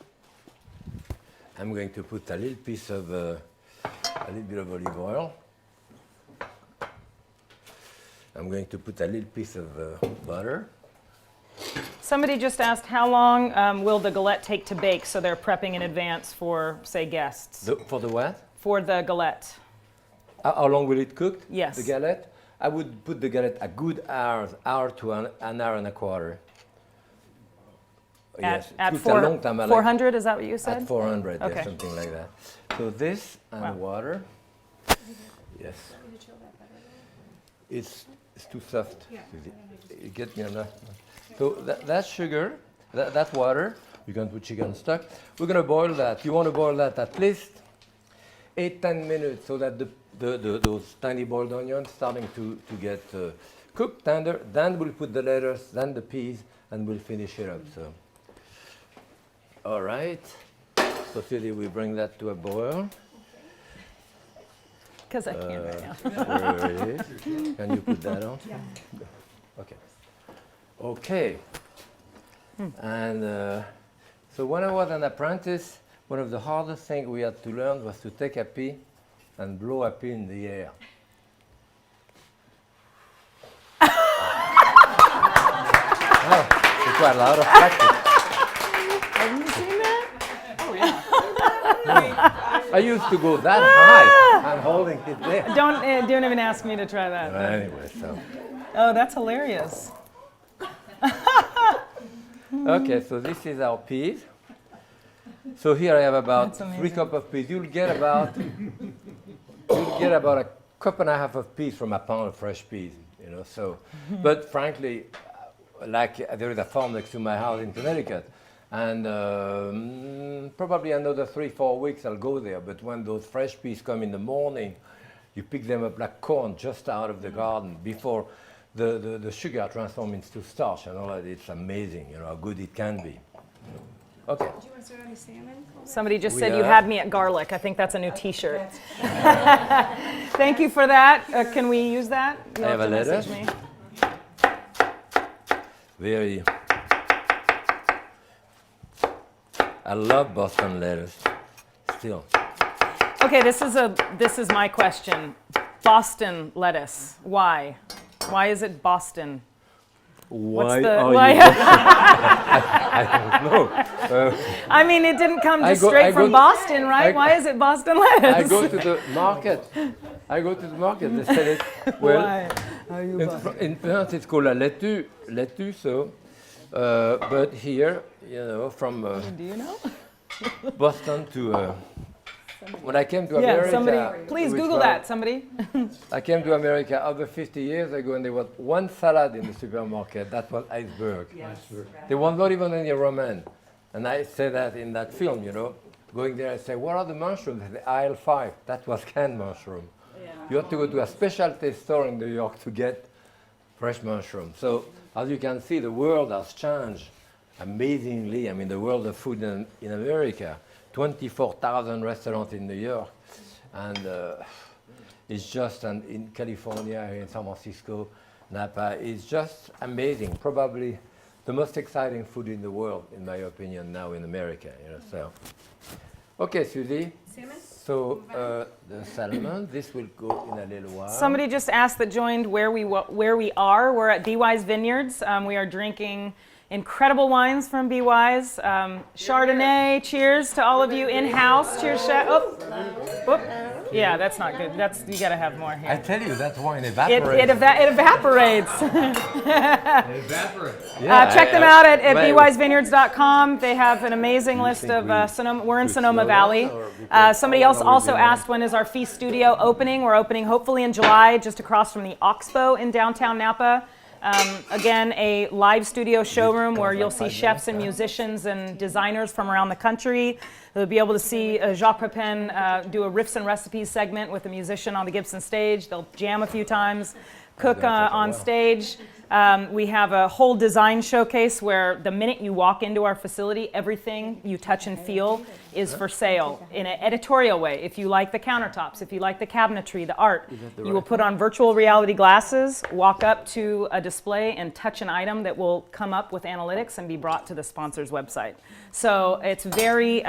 I'm going to put a little piece of, a little bit of olive oil. I'm going to put a little piece of butter. Somebody just asked how long will the galette take to bake, so they're prepping in advance for, say, guests. For the what? For the galette. How long will it cook? Yes. The galette? I would put the galette a good hour to an hour and a quarter. Yes, At it took a long time. 400, is that what you said? At 400, Okay. yes, something like that. So this and Wow. water. Yes. it's too soft. You get me enough. So that sugar, that water, you can put chicken stock. We're going to boil that. You want to boil that at least 8-10 minutes so that those tiny boiled onions starting to get cooked tender. Then we'll put the lettuce, then the peas, and we'll finish it up. So, all right. So Philly, we bring that to a boil. Because I can right now. Where it is. Can you put that on? Yeah. Okay. Okay. And so when I was an apprentice, one of the hardest things we had to learn was to take a pea and blow a pea in the air. It's quite a lot of practice. Have you seen that? Oh, yeah. I used to go that high. I'm holding it there. Don't even ask me to try that. Anyway, so. Oh, that's hilarious. Okay, so this is our peas. So here I have about That's 3 cups of peas. You'll get about a cup and a half of peas from a pound of fresh peas, you know. So, but frankly, like there is a farm next to my house in Connecticut, and probably another 3-4 weeks I'll go there. But when those fresh peas come in the morning, you pick them up like corn just out of the garden before the sugar transforms into starch and all that. It's amazing, you know, how good it can be. Okay. Do you want to serve any salmon? Somebody just We said you have- had me at garlic. I think that's a new T-shirt. Thank you for that. Can we use that? You'll I have a to message lettuce. me. Very. I love Boston lettuce. Still. Okay, this is my question. Boston lettuce. Why? Why is it Boston? Why the- are why- you? I don't know. I mean, it didn't come just I straight from go- Boston, right? Why is it Boston lettuce? I go to the market. They sell it. Well, Why? Are you Boston? in France it's called a laitue, so. But here, you know, from Do you know? Boston to. When I came to Yeah, America. somebody. Please which Google was- that, somebody. I came to America over 50 years ago, and there was one salad in the supermarket. That was iceberg. There was not even any romaine. And I say that in that film, you know. Going there, I say, what are the mushrooms? They say, aisle 5. That was canned mushroom. You have to go to a specialty store in New York to get fresh mushroom. So, as you can see, the world has changed amazingly. I mean, the world of food in America. 24,000 restaurants in New York, and it's just, and in California, in San Francisco, Napa, it's just amazing. Probably the most exciting food in the world, in my opinion, now in America. You know, so. Okay, Susie. Salmon? So the salmon, this will go in a little while. Somebody just asked that joined where we are. We're at B.Wise Vineyards. We are drinking incredible wines from B.Wise. Chardonnay. Cheers to all of you in-house. Cheers, chef. Oh, whoop. Yeah, that's not good. You got to have more I here. tell you, that wine It evaporates. evaporates. Yeah, Check them out at well, bwisevineyards.com. They have an amazing list think of Sonoma. We're in should Sonoma slow Valley. down, or because Somebody how else long have we also been on? asked when is our feast studio opening. We're opening hopefully in July, just across from the Oxbow in downtown Napa. Again, a live studio showroom where you'll see chefs and musicians and designers from around the country. You'll be able to see Jacques Pépin do a riffs and recipes segment with a musician on the Gibson stage. They'll jam a few times, cook on stage. We have a whole design showcase where the minute you walk into our facility, everything you touch and feel is for sale in an editorial way. If you like the countertops, if you like the cabinetry, the art, you will put on virtual reality glasses, walk up to a display and touch an item that will come up with analytics and be brought to the sponsor's website. So it's a very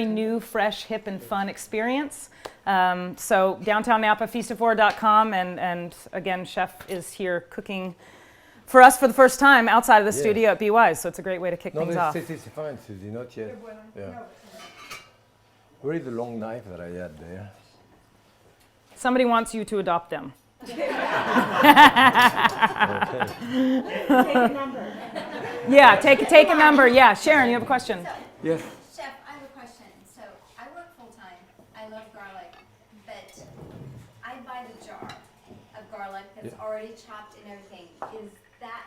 new, fresh, hip, and fun experience. So downtown Napa, feastofor.com, and again, Chef is here cooking for us for the first time outside of the studio at B.Wise, so it's a great way to kick No, things off. this is fine, Susie, not yet. Yeah. Where is the long knife that I had there? Somebody wants you to adopt them. Take a number. Yeah, take a number. Yeah, Sharon, you have a question. Yes. Chef, I have a question. So I work full time. I love garlic, but I buy the jar of garlic that's already chopped and everything,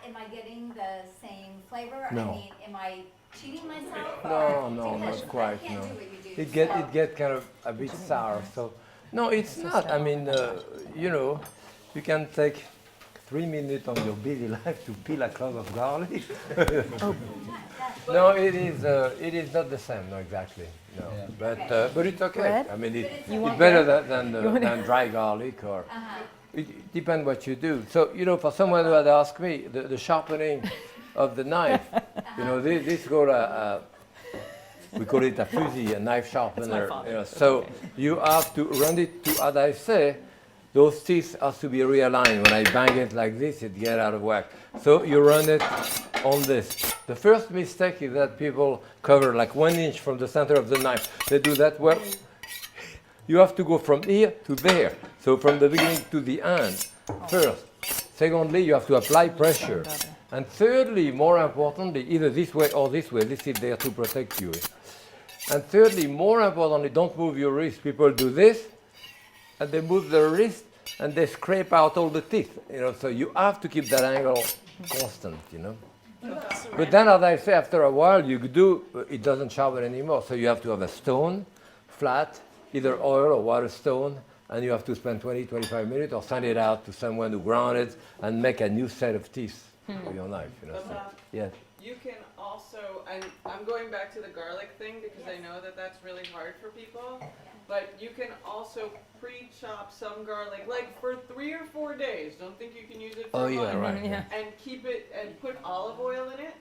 am I getting the same flavor? No. I mean, am I cheating myself? No, Because not quite, I can't no. do what you do. It get kind of a bit sour. So no, it's not. I mean, you know, you can take 3 minutes on your busy life to peel a clove of garlic. No, it is not the same. No, exactly. No, but it's okay. Bread? I mean, it's want better than dry garlic or. It depends what you do. So, you know, for someone who had asked me, the sharpening of the knife, you know, this called we call it a fusil, a knife sharpener. You know, so you have to run it to, as I say, those teeth have to be realigned. When I bang it like this, it gets out of whack. So you run it on this. The first mistake is that people cover like 1 inch from the center of the knife. They do that well. You have to go from here to there. So from the beginning to the end, first. Secondly, you have to apply pressure. And thirdly, more importantly, either this way or this way. This is there to protect you. And thirdly, more importantly, don't move your wrist. People do this, and they move their wrist, and they scrape out all the teeth. You know, so you have to keep that angle constant, you know. But then, as I say, after a while, it doesn't sharpen anymore. So you have to have a stone, flat, either oil or water stone, and you have to spend 20, 25 minutes or send it out to someone who ground it and make a new set of teeth for your knife. You know, so, yeah. You can also, and I'm going back to the garlic thing because I know that that's really hard for people, but you can also pre-chop some garlic, like for 3 or 4 days. Don't think you can use it for a month. Right. Yeah. And keep it, and put olive oil in it,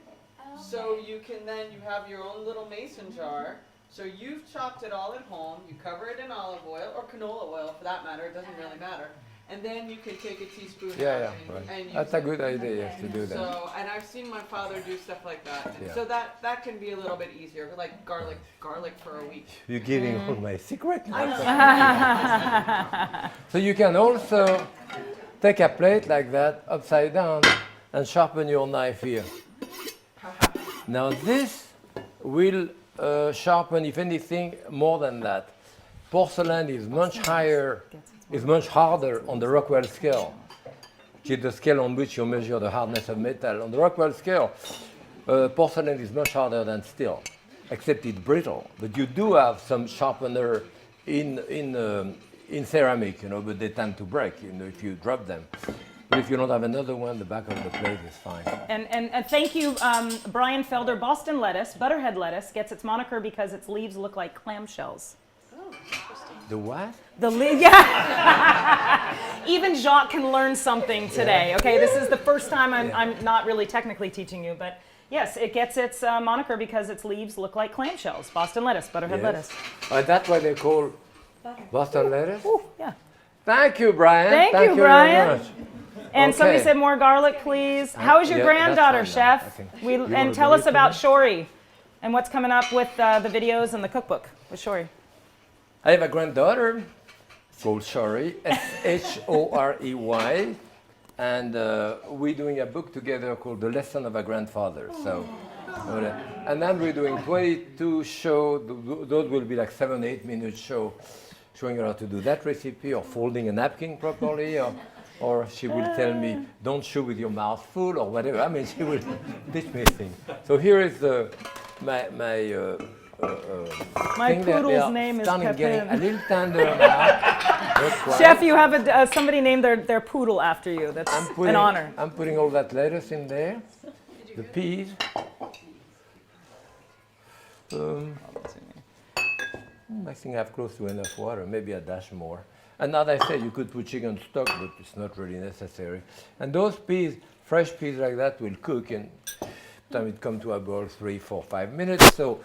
so you can then, you have your own little mason jar. So you've chopped it all at home, you cover it in olive oil, or canola oil for that matter, it doesn't really matter. And then you can take a teaspoon out and use That's a it. good idea, yes, to do that. So, and I've seen my father do stuff like that. And Yeah. so that can be a little bit easier, like garlic for a week. You're giving all my secrets. I know. So you can also take a plate like that, upside down, and sharpen your knife here. Now this will sharpen, if anything, more than that. Porcelain is much higher, is much harder on the Rockwell scale, which is the scale on which you measure the hardness of metal. On the Rockwell scale, porcelain is much harder than steel, except it's brittle. But you do have some sharpener in ceramic, you know, but they tend to break, you know, if you drop them. But if you don't have another one, the back of the plate is fine. And thank you, Brian Felder. Boston lettuce, butterhead lettuce, gets its moniker because its leaves look like clamshells. The what? The leaves, yeah. Even Jacques can learn something today. Okay, this is the first time I'm not really technically teaching you, but yes, it gets its moniker because its leaves look like clamshells. Boston lettuce, butterhead lettuce. That's why they call Boston lettuce? Ooh, yeah. Thank you, Brian. Thank you, Brian. Very much. And somebody Okay. said more garlic, please. How is your yeah, granddaughter, that's fine now, I Chef? think. We, You and wanna tell do us it about tonight? Shori and what's coming up with the videos and the cookbook with Shori. I have a granddaughter called Shorey, S-H-O-R-E-Y, and we're doing a book together called The Lesson of a Grandfather. So, and then we're doing 22 shows. Those will be like 7-8 minute show, showing her how to do that recipe or folding a napkin properly, or she will tell me, don't chew with your mouth full, or whatever. I mean, she will teach me things. So here is My thing that they poodle's are name is starting getting a Pépin. little tender now. Not quite. Chef, you have somebody named their poodle after you. That's an honor. I'm putting all that lettuce in there, the peas. I think I have close to enough water, maybe a dash more. And as I say, you could put chicken stock, but it's not really necessary. And those peas, fresh peas like that, will cook in time it comes to a boil 3, 4, 5 minutes. So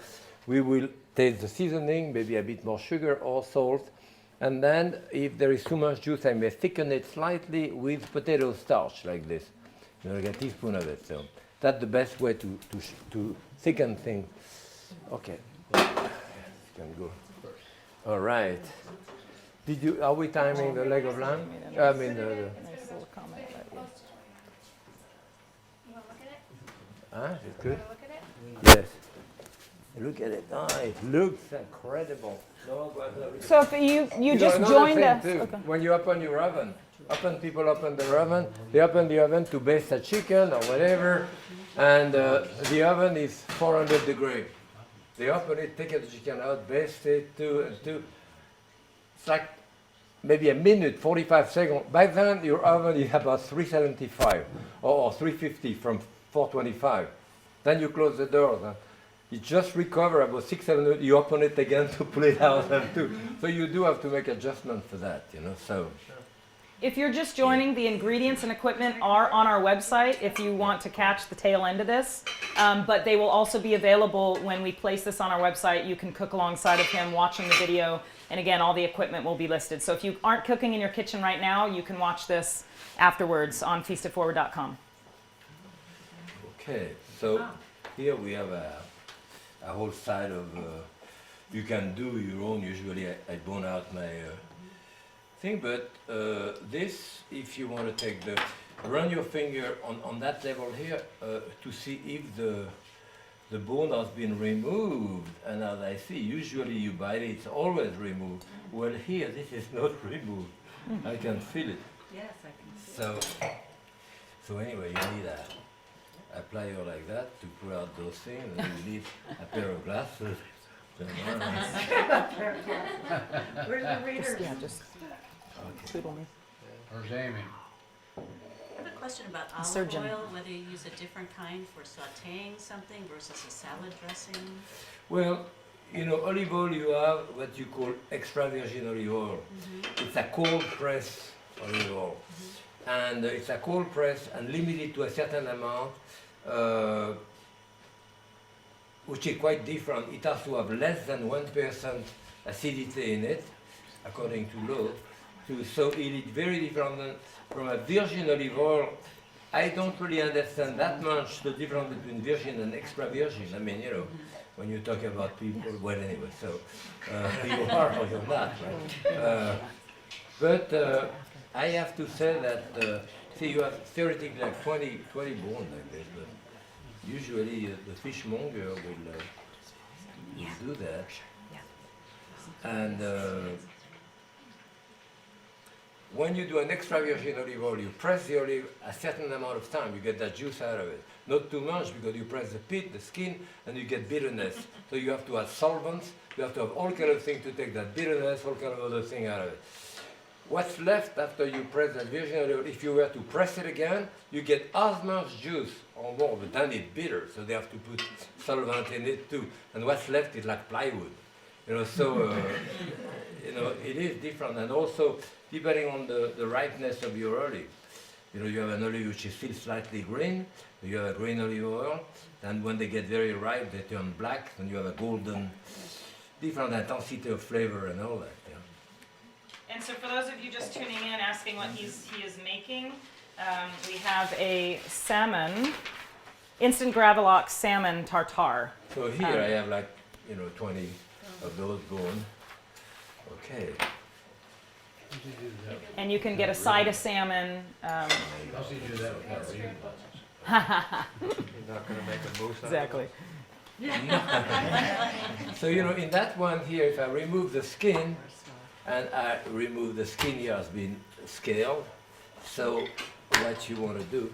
we will taste the seasoning, maybe a bit more sugar or salt. And then if there is too much juice, I may thicken it slightly with potato starch like this. You know, like a teaspoon of it. So that's the best way to thicken things. Okay. Can go. All right. Are we timing the leg of lamb? I mean the Nice little comment about you. You want to look at it? is it good? Look at it? Yes. Look at it. Oh, it looks incredible. No, but So if you just another joined thing us. too, Okay. when you open your oven, people open their oven. They open the oven to baste a chicken or whatever, and the oven is 400 degrees. They open it, take the chicken out, baste it, it's like maybe a minute, 45 seconds. By then, your oven is about 375 or 350 from 425. Then you close the doors. You just recover about 6-7 minutes. You open it again to pull it out, and too. So you do have to make adjustments for that, you know. So. If you're just joining, the ingredients and equipment are on our website if you want to catch the tail end of this. But they will also be available when we place this on our website. You can cook alongside of him watching the video. And again, all the equipment will be listed. So if you aren't cooking in your kitchen right now, you can watch this afterwards on feastitforward.com. Okay, so here we have a whole side of, you can do your own. Usually I bone out my thing, but this, if you want to take run your finger on that level here to see if the bone has been removed. And as I see, usually you bite it, it's always removed. Well, here, this is not removed. I can feel it. Yes, I can see. So anyway, you need a plier like that to pull out those things, and you need a pair of glasses. Where's the readers? Yeah, just twiddle me. Where's Amy? I have a question about Surgeon. olive oil, whether you use a different kind for sautéing something versus a salad dressing. Well, you know, olive oil, you have what you call extra virgin olive oil. It's a cold press olive oil. And it's a cold press and limited to a certain amount, which is quite different. It has to have less than 1% acidity in it, according to law. So it is very different from a virgin olive oil. I don't really understand that much the difference between virgin and extra virgin. I mean, you know, when you talk about people, well, anyway, so you are or you're not, right? But I have to say that, see, you have theoretically like 20 bones like this, but usually the fishmonger will do that. And when you do an extra virgin olive oil, you press the olive a certain amount of time, you get that juice out of it. Not too much, because you press the pit, the skin, and you get bitterness. So you have to add solvents, you have to have all kind of things to take that bitterness, all kind of other thing out of it. What's left after you press that virgin olive oil, if you were to press it again, you get as much juice or more, but then it's bitter, so they have to put solvent in it too. And what's left is like plywood. You know, so you know, it is different, and also depending on the ripeness of your olive. You know, you have an olive which is still slightly green, you have a green olive oil, and when they get very ripe, they turn black, and you have a golden, different intensity of flavor and all that. Yeah. And so for those of you just tuning in, asking what he is making, we have a salmon, instant Gravelock salmon tartare. So here I have like, you know, 20 of those going. Okay. And you can get a side of salmon. How's he do that without reading glasses? You're not going to make a moose out Exactly. So, you know, in that one here, if I remove the skin, and I remove the skin here has been scaled, so what you want to do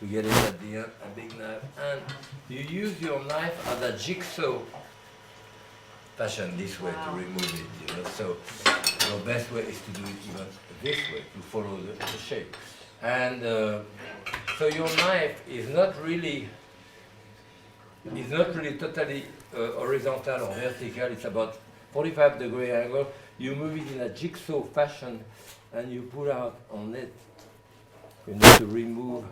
to get it at the end, a big knife, and you use your knife as a jigsaw fashion this way to remove it, you know. So your best way is to do it even this way, to follow the shape. And so your knife is not really totally horizontal or vertical. It's about 45-degree angle. You move it in a jigsaw fashion, and you pull out on it. You need to remove.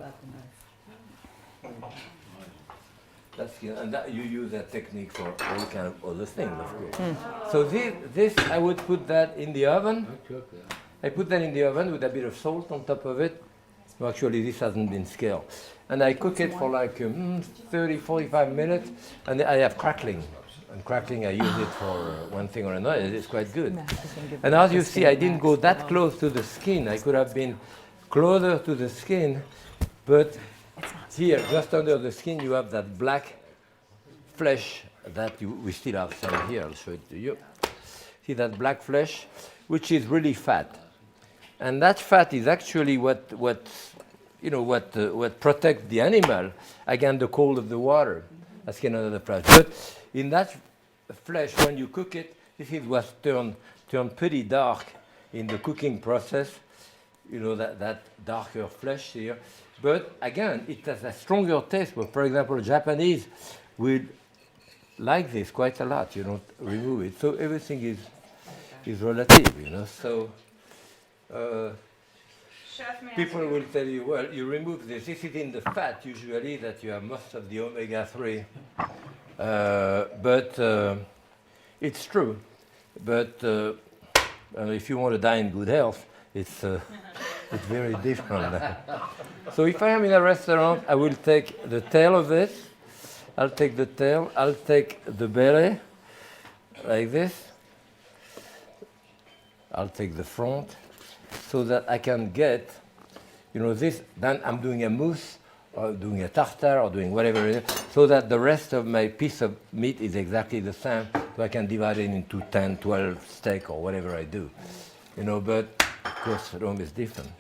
That's, and that you use that technique for all kind of other things, of course. So this I would put that in the oven. I put that in the oven with a bit of salt on top of it. Well, actually, this hasn't been scaled. And I cook it for like 30, 45 minutes, and I have crackling. And crackling, I use it for one thing or another. It's quite good. And as you see, I didn't go that close to the skin. I could have been closer to the skin, but here, just under the skin, you have that black flesh we still have some here. I'll show it to you. See that black flesh, which is really fat, and that fat is actually what protects the animal against the cold of the water. That's another flesh. But in that flesh, when you cook it, this is what's turned pretty dark in the cooking process. You know, that darker flesh here. But again, it has a stronger taste. But for example, Japanese will like this quite a lot. You don't remove it. So everything is relative, you know. So Chef, may I people ask you- will tell you, well, you remove this. This is in the fat usually that you have most of the omega-3. But it's true. But if you want to die in good health, it's very different. So if I am in a restaurant, I will take the tail of this. I'll take the tail. I'll take the belly, like this. I'll take the front, so that I can get, you know, this. Then I'm doing a mousse, or doing a tartare, or doing whatever it is, so that the rest of my piece of meat is exactly the same, so I can divide it into 10, 12 steak, or whatever I do. You know, but of course, Rome is different.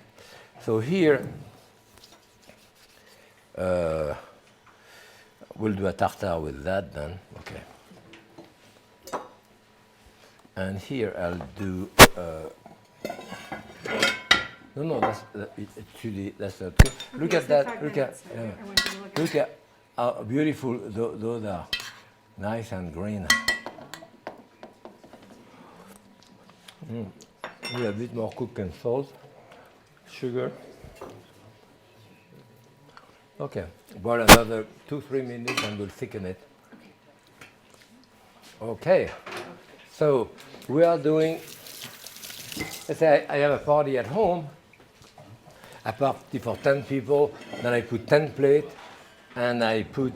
So here, we'll do a tartare with that then. Okay. And here I'll do. No, that's that's not good. Look at that. Look at how beautiful those are. Nice and green. A bit more cooked and salt, sugar. Okay, boil another 2-3 minutes and we'll thicken it. Okay, so we are doing, let's say I have a party at home, a party for 10 people, then I put 10 plates and I put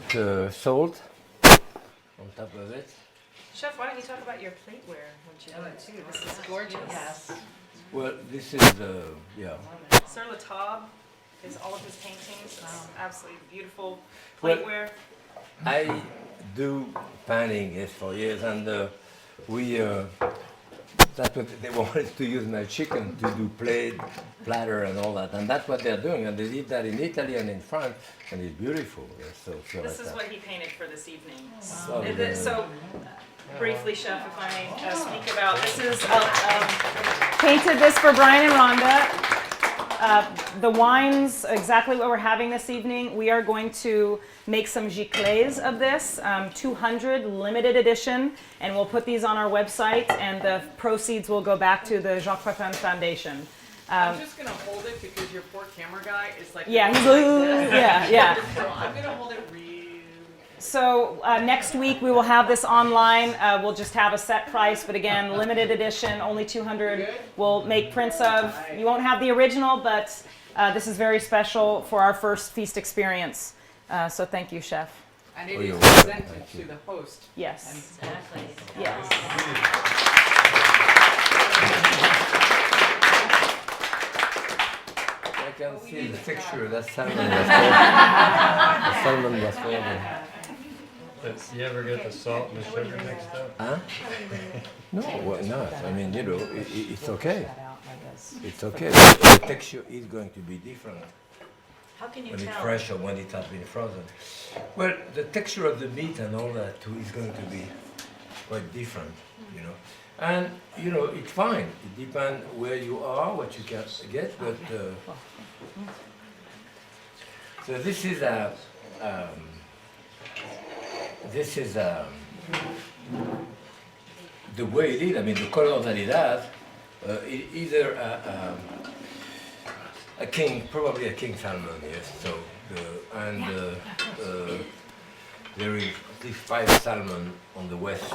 salt on top of it. Chef, why don't you talk about your plateware? What you do too? This is gorgeous. Yes. Well, this is, yeah. Sir Latab is all of his paintings. It's absolutely beautiful Well, plateware. I do painting for years, and that's what they wanted to use my chicken to do platter and all that, and that's what they're doing, and they did that in Italy and in France, and it's beautiful. So This is what he painted for this evening. So, So, briefly, Chef, if I may speak about, this is, painted this for Brian and Rhonda. The wines, exactly what we're having this evening, we are going to make some giclées of this, 200 limited edition, and we'll put these on our website, and the proceeds will go back to the Jacques Pépin Foundation. I'm just gonna hold it because your poor camera guy is like. Yeah, he's like this. yeah. So I'm gonna hold it real. So next week we will have this online. We'll just have a set price, but again, limited edition, only 200. We'll make prints of. You won't have the original, but this is very special for our first feast experience. So thank you, Chef. And it Oh, is you're welcome. presented Thank to you. the host. Yes. Exactly. Yes. I can see the texture. That salmon was horrible. The salmon was horrible. You ever get the salt and the sugar mixed up? Huh? No, well, not. I mean, you know, it's okay. It's okay. The texture is going to be different How can you when it's tell? fresh or when it has been frozen. Well, the texture of the meat and all that too is going to be quite different, you know. And, you know, it's fine. It depends where you are, what you can get, but... so this is a... the way it is, I mean, the color that it has, either a king, probably a king salmon, yes. So, there is at least 5 salmon on the west,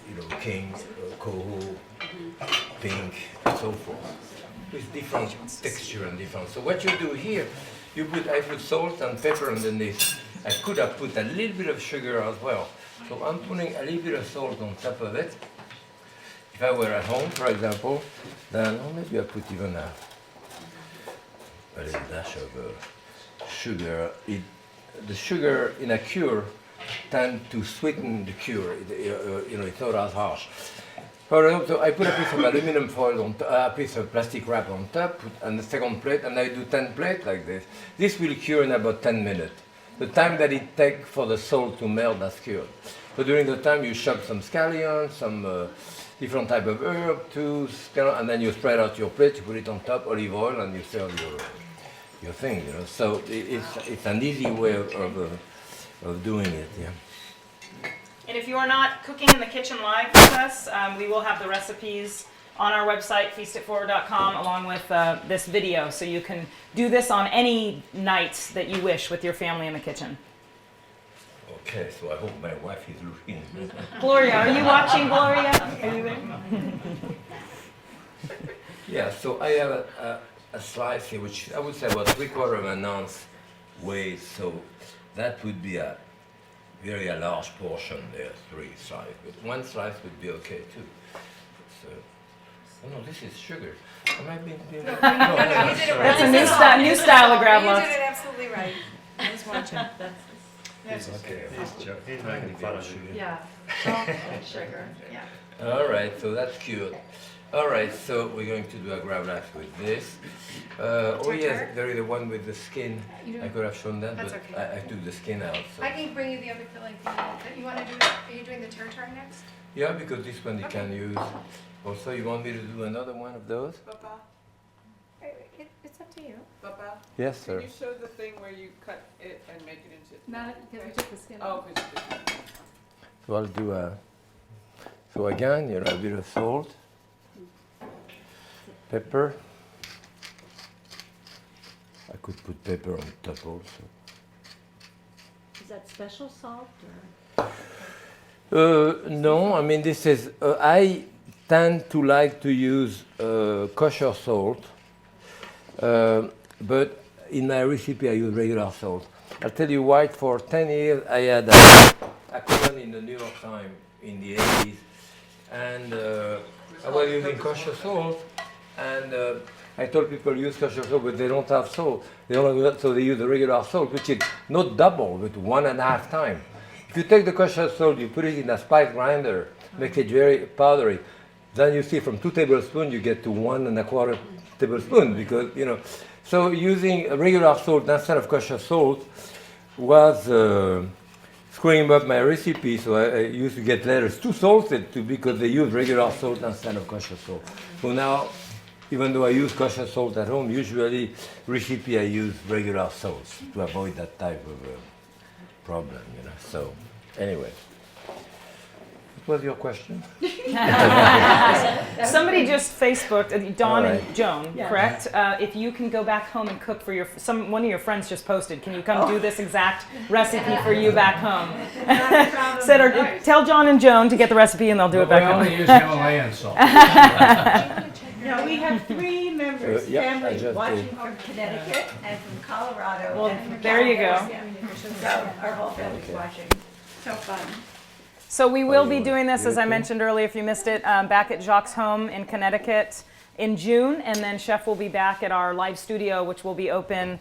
you know, king, coho, pink, and so forth, with different texture and different. So what you do here, I put salt and pepper underneath. I could have put a little bit of sugar as well. So I'm putting a little bit of salt on top of it. If I were at home, for example, then maybe I put even a little dash of sugar. The sugar in a cure tend to sweeten the cure. It's not as harsh. For example, I put a piece of aluminum foil on a piece of plastic wrap on top, and the second plate, and I do 10 plates like this. This will cure in about 10 minutes. The time that it takes for the salt to melt, that's cured. So during the time, you chop some scallions, some different type of herb, and then you spread out your plate, you put it on top, olive oil, and you serve your thing. So it's an easy way of doing it. Yeah. And if you are not cooking in the kitchen live with us, we will have the recipes on our website, feastitforward.com, along with this video, so you can do this on any night that you wish with your family in the kitchen. Okay, so I hope my wife is looking. Gloria, are you watching, Gloria? Are you there? Yeah, so I have a slice here, which I would say about 3/4 of an ounce weight, so that would be a very large portion there, 3 slices, but 1 slice would be okay too. So, oh no, this is sugar. Am I being You did it right. That's a new style of grab You loaves. did it absolutely right. I was watching. He's making fun of you. Yeah. Salt and sugar. Yeah. All right, so that's cute. All right, so we're going to do a grab lax with this. Oh yes, there is the one with the skin. I could have shown that, That's but okay. I took the skin out. So. I can bring you the other filling that you want to do. Are you doing the tartare next? Yeah, because this one you can use. Also, you want me to do another one of those? Papa, It's up to you. Papa, Yes, sir. can you show the thing where you cut it and make it into? Not because we took the skin Oh, off. 'cause you did. So I'll do so again, a bit of salt, pepper. I could put pepper on top also. Is that special salt No, I mean this is, I tend to like to use kosher salt, but in my recipe I use regular salt. I'll tell you why. For 10 years I had a column in the New York Times in the 80s, and I was using kosher salt, and I told people use kosher salt, but they don't have salt. They don't have, so they use the regular salt, which is not double, but 1.5 times. If you take the kosher salt, you put it in a spice grinder, make it very powdery. Then you see from 2 tablespoons you get to 1.25 tablespoons, because So using a regular salt instead of kosher salt was screwing up my recipe. So I used to get letters too salted because they use regular salt instead of kosher salt. So now, even though I use kosher salt at home, usually recipe I use regular salt to avoid that type of problem. So anyway. What was your question? Somebody just Facebooked, Dawn All right. and Joan, correct? If you can go back home and cook for one of your friends just posted, can you come do this exact recipe for you back home? Tell John and Joan to get the recipe and they'll do it back We home. only use Himalayan salt. Now, we have 3 members, yeah, I family, just watching did. from Connecticut and from Colorado. Well, and from there you go. California. So our whole family's watching. So fun. So we will you be want doing this, as I European? mentioned earlier, if you missed it, back at Jacques' home in Connecticut in June, and then Chef will be back at our live studio, which will be open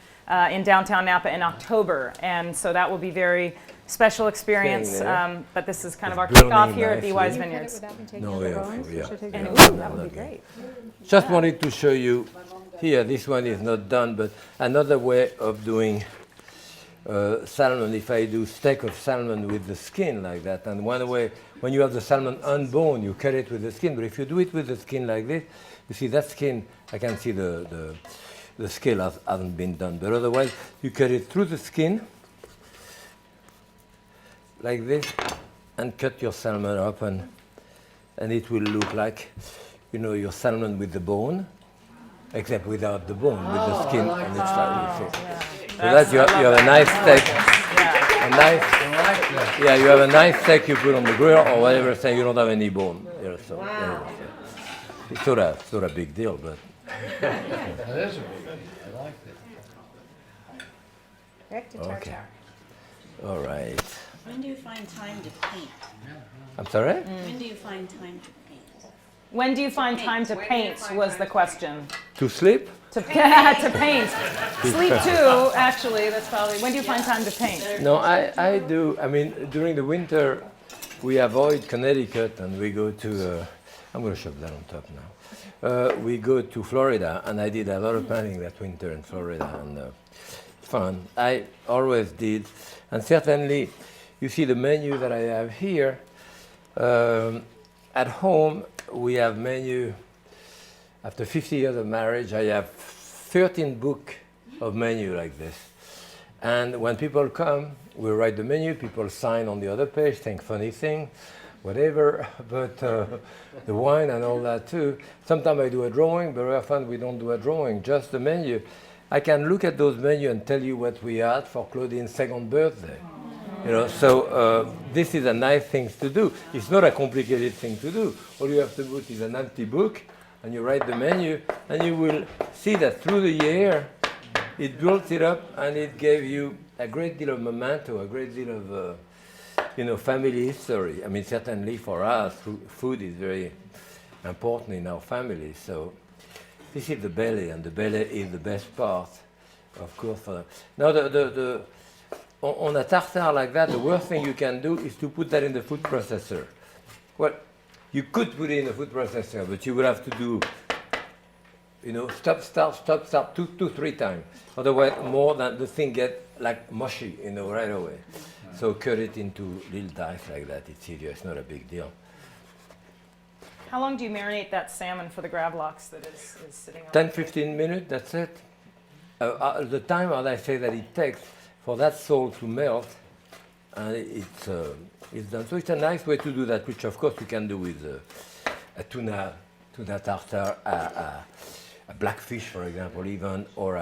in downtown Napa in October. And so that will be very special experience, but this is kind of our It's kickoff burning here at B.Wise nicely. Vineyards. No, yeah. And Yeah, ooh, that would be okay. great. Just wanted to show you here, this one is not done, but another way of doing salmon, if I do steak of salmon with the skin like that, and one way, when you have the salmon unboned, you cut it with the skin, but if you do it with the skin like this, you see that skin, I can see the scale hasn't been done, but otherwise, you cut it through the skin, like this, and cut your salmon up, and it will look like, your salmon with the bone, except without the bone, with the skin, and it's like this. So that you have a nice steak, you have a nice steak you put on the grill or whatever, saying you don't have any bone. So anyway, it's not a big deal, but That is a big deal. I like that. Back to Okay. tartare. all right. When do you find time to paint? I'm sorry? When do you find time to paint? When do you find time to When do you paint find was time the to question. To sleep? To paint. Sleep too, actually. That's probably. When do you find time to paint? No, I do. I mean, during the winter, we avoid Connecticut and we go to. I'm going to shove that on top now. We go to Florida, and I did a lot of painting that winter in Florida, and fun. I always did, and certainly, you see the menu that I have here. At home, we have menu. After 50 years of marriage, I have 13 books of menu like this. And when people come, we write the menu, people sign on the other page, think funny thing, whatever, but the wine and all that too. Sometimes I do a drawing, but very often we don't do a drawing, just the menu. I can look at those menus and tell you what we had for Claudine's second birthday. You know, so this is a nice thing to do. It's not a complicated thing to do. All you have to put is an empty book, and you write the menu, and you will see that through the year, it built it up, and it gave you a great deal of memento, a great deal of, family history. I mean, certainly for us, food is very important in our family. So this is the belly, and the belly is the best part, of course. Now, on a tartare like that, the worst thing you can do is to put that in the food processor. Well, you could put it in the food processor, but you would have to do, stop, start, 2, 3 times. Otherwise, more than the thing get like mushy, right away. So cut it into little dice like that. It's easier. It's not a big deal. How long do you marinate that salmon for the gravlax that is sitting on? 10, 15 minutes. That's it. The time, as I say, that it takes for that salt to melt, and it's done. So it's a nice way to do that, which of course you can do with a tuna tartare, a blackfish, for example, even, or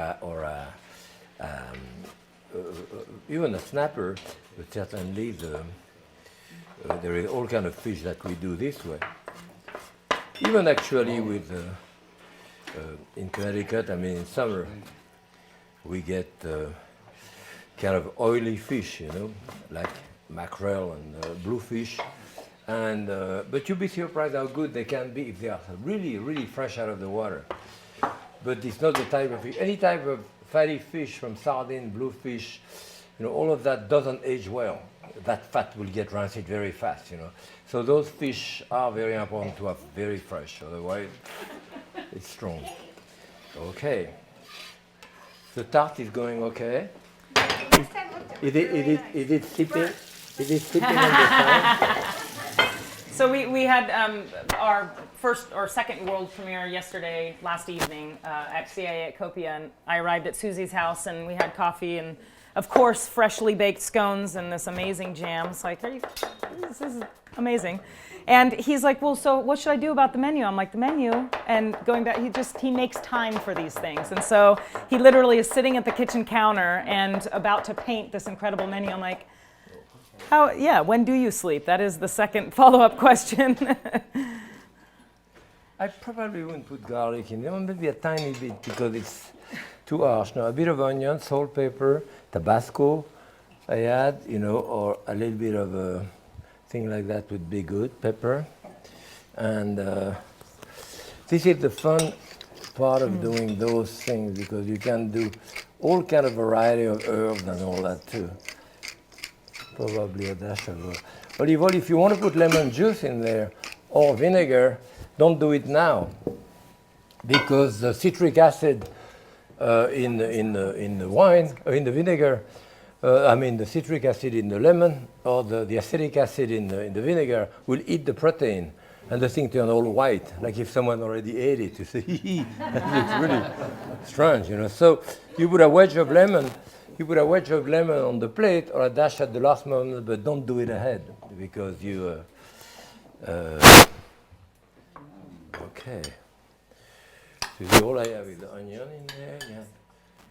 even a snapper. But certainly there is all kind of fish that we do this way. Even actually with in Connecticut, I mean in summer, we get kind of oily fish, like mackerel and bluefish, and but you'll be surprised how good they can be if they are really, really fresh out of the water. But it's not the type of fish. Any type of fatty fish, from sardine, bluefish, all of that doesn't age well. That fat will get rancid very fast, So those fish are very important to have very fresh, otherwise it's strong. Okay. The tart is going okay. Is it sipping? Is it sipping on the side? So we had our first or second world premiere yesterday, last evening at CIA at Copia, and I arrived at Susie's house, and we had coffee and, of course, freshly baked scones and this amazing jam. It's like, this is amazing. And he's like, well, so what should I do about the menu? I'm like, the menu? And going back, he makes time for these things. And so he literally is sitting at the kitchen counter and about to paint this incredible menu. I'm like, when do you sleep? That is the second follow-up question. I probably wouldn't put garlic in there, maybe a tiny bit because it's too harsh. Now, a bit of onion, salt, pepper, Tabasco I add, or a little bit of a thing like that would be good, pepper. And this is the fun part of doing those things, because you can do all kind of variety of herbs and all that too. Probably a dash of olive oil. If you want to put lemon juice in there or vinegar, don't do it now, because the citric acid in the wine, or in the vinegar, the citric acid in the lemon or the acetic acid in the vinegar will eat the protein, and the thing turn all white, like if someone already ate it. You see, it's really strange, So you put a wedge of lemon. You put a wedge of lemon on the plate or a dash at the last moment, but don't do it ahead, because you. Okay. So all I have is the onion in there. Yeah.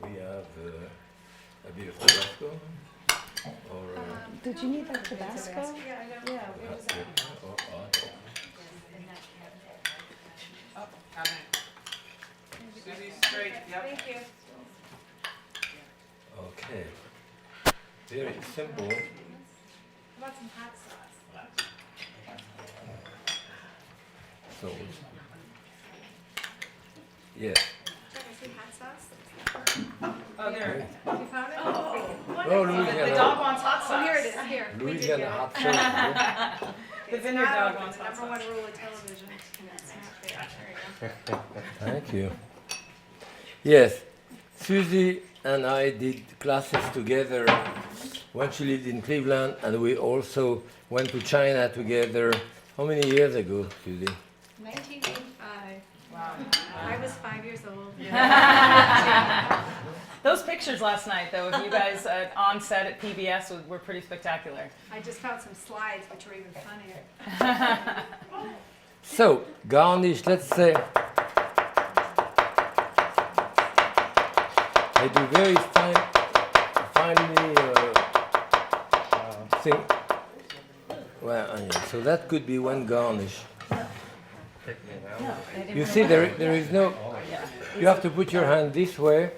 We have a bit of Tabasco. Did you need that Tabasco? Yeah. Thank you. Okay. Very simple. How about some hot sauce? So, yes. Can I see hot sauce? Oh, there. You found it? Oh, The Louisiana. dog wants hot sauce. Oh, here it is, here. We did get Louisiana it. hot sauce. The It's vineyard not dog over wants the hot number one sauce. rule of television. And it's not there. There you go. Thank you. Yes, Susie and I did classes together when she lived in Cleveland, and we also went to China together. How many years ago, Susie? 1985. Wow. I was 5 years old. Those pictures last night, though, of you guys on set at PBS were pretty spectacular. I just found some slides which were even funnier. So, garnish, let's say, I do very finely thing. Well, onion. So that could be one garnish. You see, there is no. You have to put your hand this way.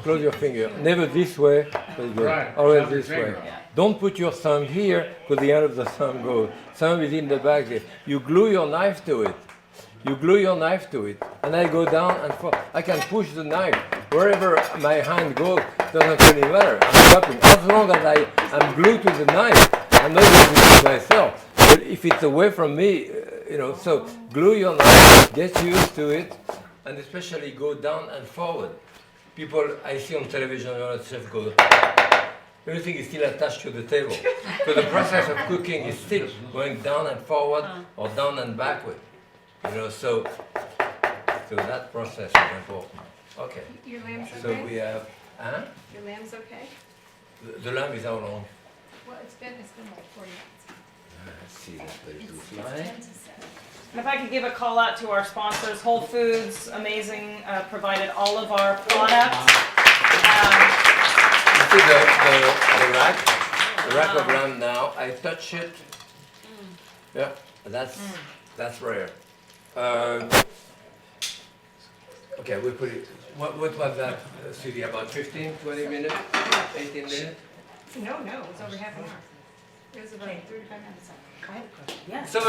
Close your finger. Never this way. Right. Always Thumb this finger. way. Don't put your thumb here because the end of the thumb goes. Thumb is in the back there. You glue your knife to it. You glue your knife to it, and I go down and forth. I can push the knife wherever my hand goes. Doesn't really matter. I'm chopping. As long as I am glued to the knife, I'm not going to do it myself. But if it's away from me, so glue your knife, get used to it, and especially go down and forward. People I see on television, chef go. Everything is still attached to the table. So the process of cooking is still going down and forward or down and backward. So that process is important. Okay. Your lamb's So okay? we have, Your lamb's okay? the lamb is how long? Well, it's been like 40 minutes. Let's see, that's very It's good. 10 to 7. And if I could give a call out to our sponsors, Whole Foods, amazing, provided all of our products. You see the rack of lamb now, I touch it. Yeah, that's rare. Okay, we put it, what was that, Sylvia, about 15, 20 minutes, 18 minutes? No, it was over half an hour. It was about 35 minutes. Yes. So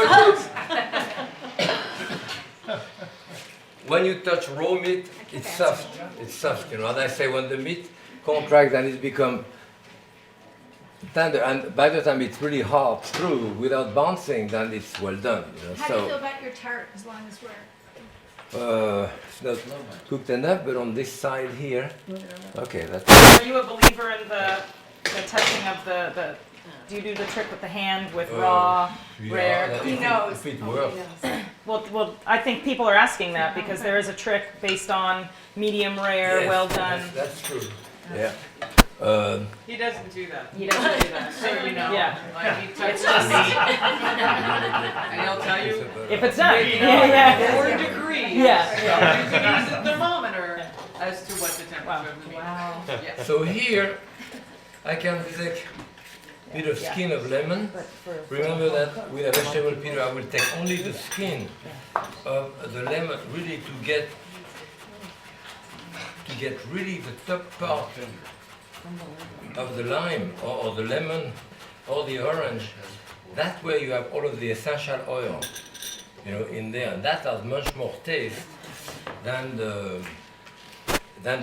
when you touch raw meat, it's soft. It's soft, and I say when the meat contracts and it becomes tender, and by the time it's really hard through without bouncing, then it's well done. How do you feel about your tart as long as It's not cooked enough, but on this side here, okay, that's. Are you a believer in the touching of the do you do the trick with the hand with raw, rare? He knows. If it works. Well, I think people are asking that because there is a trick based on medium rare, Yes, well done. That's true. Yeah. He doesn't do that. He doesn't do that. So you know. Yeah. Like he touches It's just- meat. And he'll tell you If it's done. maybe Yeah. 4 degrees. Yeah. So you can use the thermometer as to what the temperature of the meat is. Yeah. So here, I can take a bit of skin of lemon. Remember that with a vegetable peeler, I will take only the skin of the lemon, really to get really the top part of the lime or the lemon or the orange. That's where you have all of the essential oil, in there, and that has much more taste than the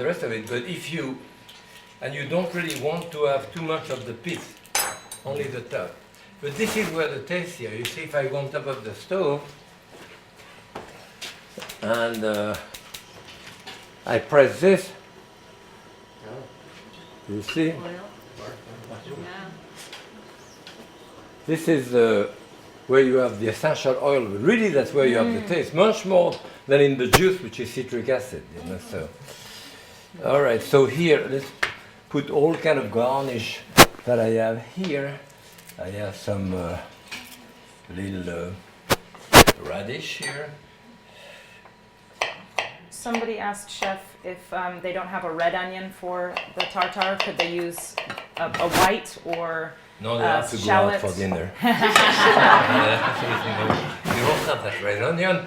rest of it. But if you don't really want to have too much of the pith, only the top. But this is where the taste here. You see, if I go on top of the stove and I press this, you see? This is where you have the essential oil. Really, that's where you have the taste, much more than in the juice, which is citric acid. So, all right. So here, let's put all kind of garnish that I have here. I have some little radish here. Somebody asked Chef if they don't have a red onion for the tartare. Could they use a white or No, they have to go out shallots? for dinner. You don't have that red onion.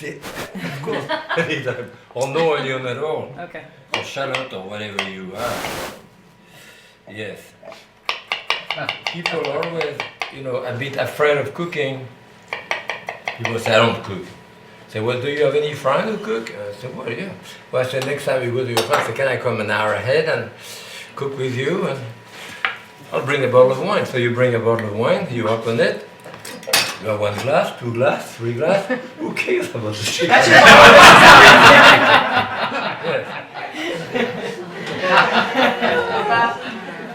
Of course, anytime. Or no onion at all. Okay. Or shallot or whatever you have. Yes. People are always, a bit afraid of cooking. People say, I don't cook. So Say, well, do you have any friend who cook? I said, well, yeah. Well, I said, next time you go to your friend, I said, can I come an hour ahead and cook with you? And I'll bring a bottle of wine. So you bring a bottle of wine, you open it, you have 1 glass, 2 glass, 3 glass. Who cares about the chicken? That's your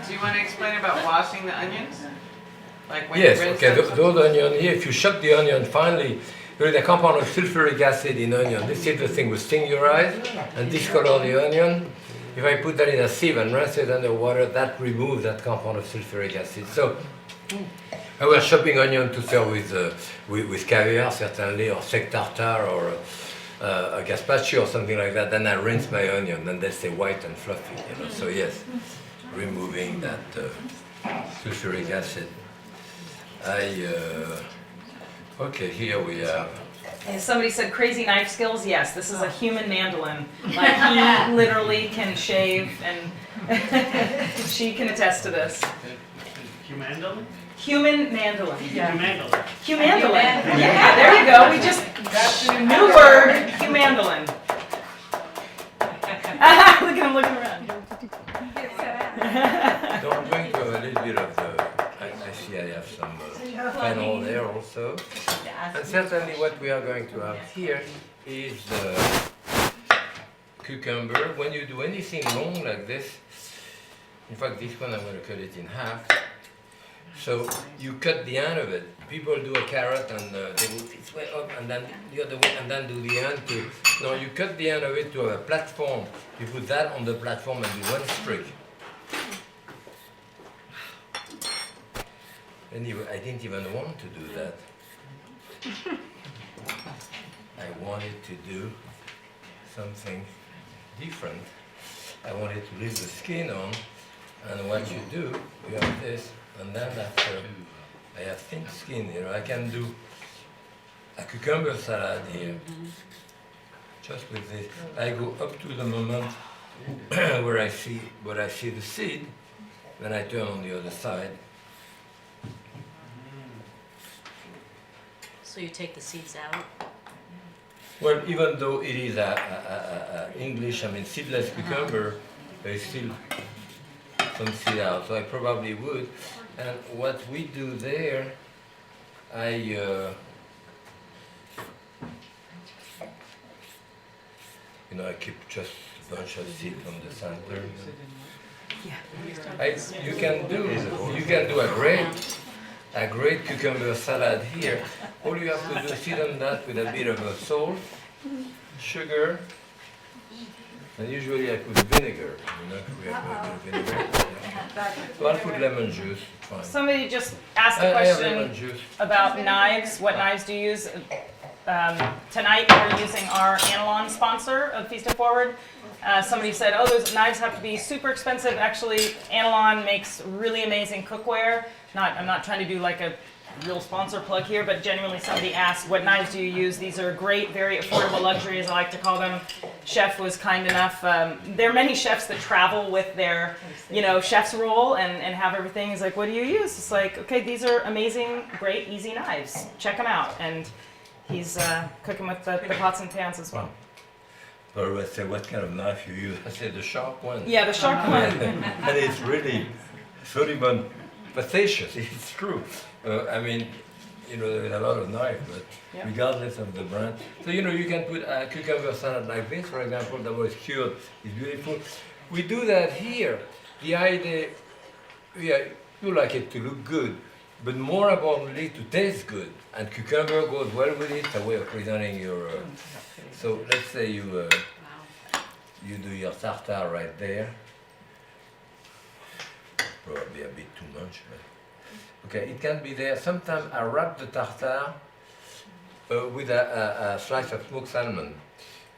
Do you want to explain about washing the onions? Like when Yes, you rinse okay, them? those onions here, if you chop the onion finely, there is a compound of sulfuric acid in onion. This is the thing will sting your eyes and discolor the onion. If I put that in a sieve and rinse it under water, that removes that compound of sulfuric acid. So I was chopping onion to serve with caviar, certainly, or sec tartare, or a gazpacho, or something like that. Then I rinse my onion, and they stay white and fluffy. You know? So yes, removing that sulfuric acid. Okay, here we are. And somebody said crazy knife skills. Yes, this is a human mandolin. Like he literally can shave, and she can attest to this. Humandolin? Human mandolin. Yeah. Humandolin. Humandolin. Yeah, there you go. We just new word, humandolin. Look at him looking around. So I'm going to have a little bit of the. I see I have some fennel there also. And certainly what we are going to have here is cucumber. When you do anything long like this, in fact this one I'm going to cut it in half. So you cut the end of it. People do a carrot and they go this way up and then the other way and then do the end too. No, you cut the end of it to a platform. You put that on the platform and do one streak. Anyway, I didn't even want to do that. I wanted to do something different. I wanted to leave the skin on, and what you do, you have this, and then after I have thin skin here, I can do a cucumber salad here, just with this. I go up to the moment where I see the seed, then I turn on the other side. So you take the seeds out? Well, even though it is a English, seedless cucumber, there is still some seed out, so I probably would. And what we do there, I keep just a bunch of seed from the center. You can do a great cucumber salad here. All you have to do is season that with a bit of salt, sugar, and usually I put vinegar. We have a bit of vinegar. So I'll put lemon juice. Fine. Somebody just asked a I have question lemon juice. about knives. What knives do you use? Tonight we're using our Analon sponsor of Feast It Forward. Somebody said, oh, those knives have to be super expensive. Actually, Analon makes really amazing cookware. I'm not trying to do like a real sponsor plug here, but genuinely somebody asked, what knives do you use? These are great, very affordable luxury, as I like to call them. Chef was kind enough. There are many chefs that travel with their, chef's roll and have everything. He's like, what do you use? It's like, okay, these are amazing, great, easy knives. Check them out. And he's cooking with the pots and pans as well. Or I say, what kind of knife you use? I say the sharp one. Yeah, the sharp one. And it's really even facetious. It's true. There is a lot of knives, but regardless of the brand. So, you can put a cucumber salad like this, for example, that was cured. It's beautiful. We do that here. The idea, you like it to look good, but more importantly, to taste good. And cucumber goes well with it, a way of presenting your... So let's say you do your tartare right there. Probably a bit too much, but okay, it can be there. Sometimes I wrap the tartare with a slice of smoked salmon,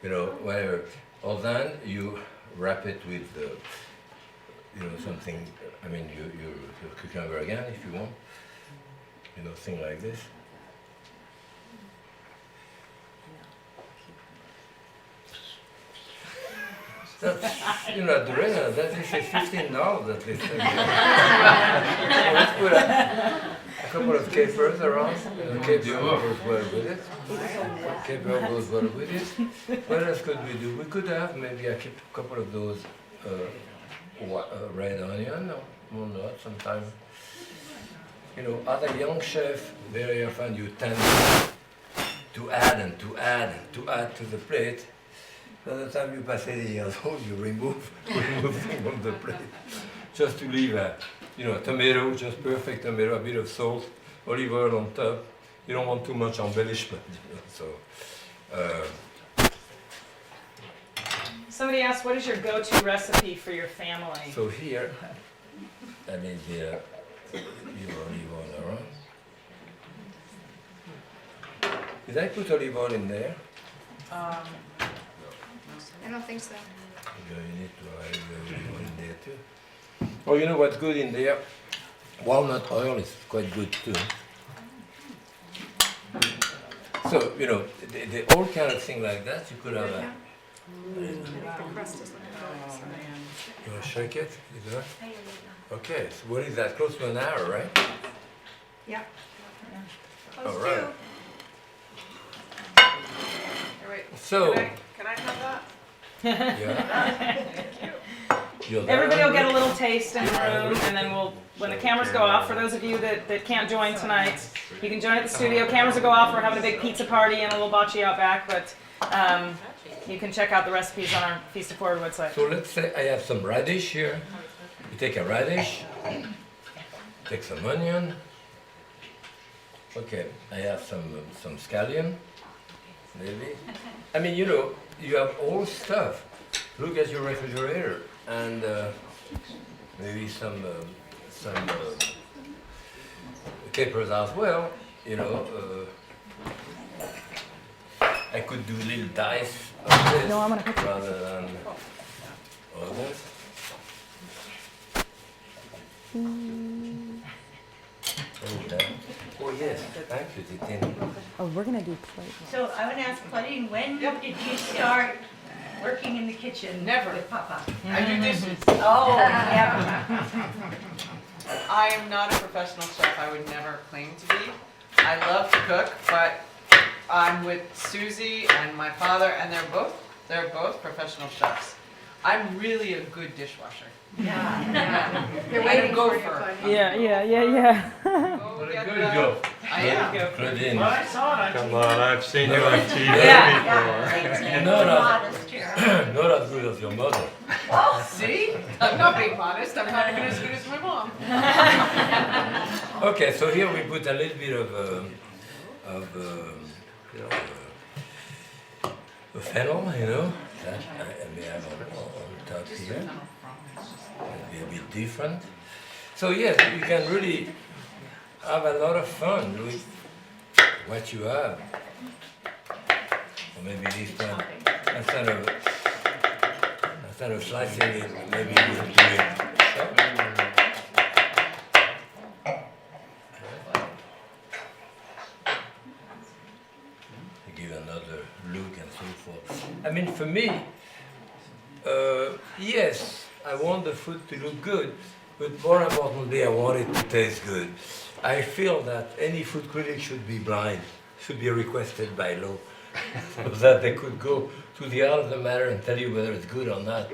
whatever. Or then you wrap it with, something. Your cucumber again, if you want. Thing like this. That's, at the restaurant, that is $15 at least. So let's put a couple of capers around. Caper goes well with it. Caper goes well with it. What else could we do? We could have maybe a couple of those red onion, or not, sometimes. You know, as a young chef, very often you tend to add and to add and to add to the plate. By the time you pass 80 years old, you remove things from the plate. Just to leave a tomato, just perfect tomato, a bit of salt, olive oil on top. You don't want too much embellishment, so. Somebody asked, what is your go-to recipe for your family? So here, I need the olive oil around. Did I put olive oil in there? I don't think so. You need to have olive oil in there too. Oh, you know what's good in there? Walnut oil is quite good too. So, you know, the all kind of thing like that, you could have a... The crust is looking good. You want to shake it? You do it? Okay, so what is that? Close to an hour, right? Yeah. All right. Wait, So, can I have that? yeah. You're Everybody done will get a with- little taste in the room, and then when the cameras go off, for those of you that can't join tonight, you can join at the studio. Cameras will go off. We're having a big pizza party and a little bocce out back, but you can check out the recipes on our Feast of Forward website. So let's say I have some radish here. You take a radish, take some onion. Okay, I have some scallion, maybe. I mean, you know, you have all stuff. Look at your refrigerator, and maybe some capers as well. You know, I could do little dice of this rather than others. Oh yes, thank you, Titin. Oh, we're gonna do plate. So I would ask Claudine, when did you start working in the kitchen? Never. With Papa? I do dishes. Oh, yeah. I am not a professional chef. I would never claim to be. I love to cook, but I'm with Susie and my father, and they're both professional chefs. I'm really a good dishwasher. Yeah. They're And a waiting for you, gopher. Claudia. Yeah. Go get the- I am. Claudine. Come on, I've seen you on TV Yeah. No, no. Modest here. Not as good as your mother. See? I'm not being modest. I'm not even as good as my mom. Okay, so here we put a little bit of fennel, you know, that I may have on top here. It'll be a bit different. So yes, you can really have a lot of fun with what you have. Or maybe this time, instead of slicing it, maybe we'll do it chopped. Give another look and so forth. I mean, for me, yes, I want the food to look good, but more importantly, I want it to taste good. I feel that any food critic should be blind, should be requested by law, so that they could go to the heart of the matter and tell you whether it's good or not.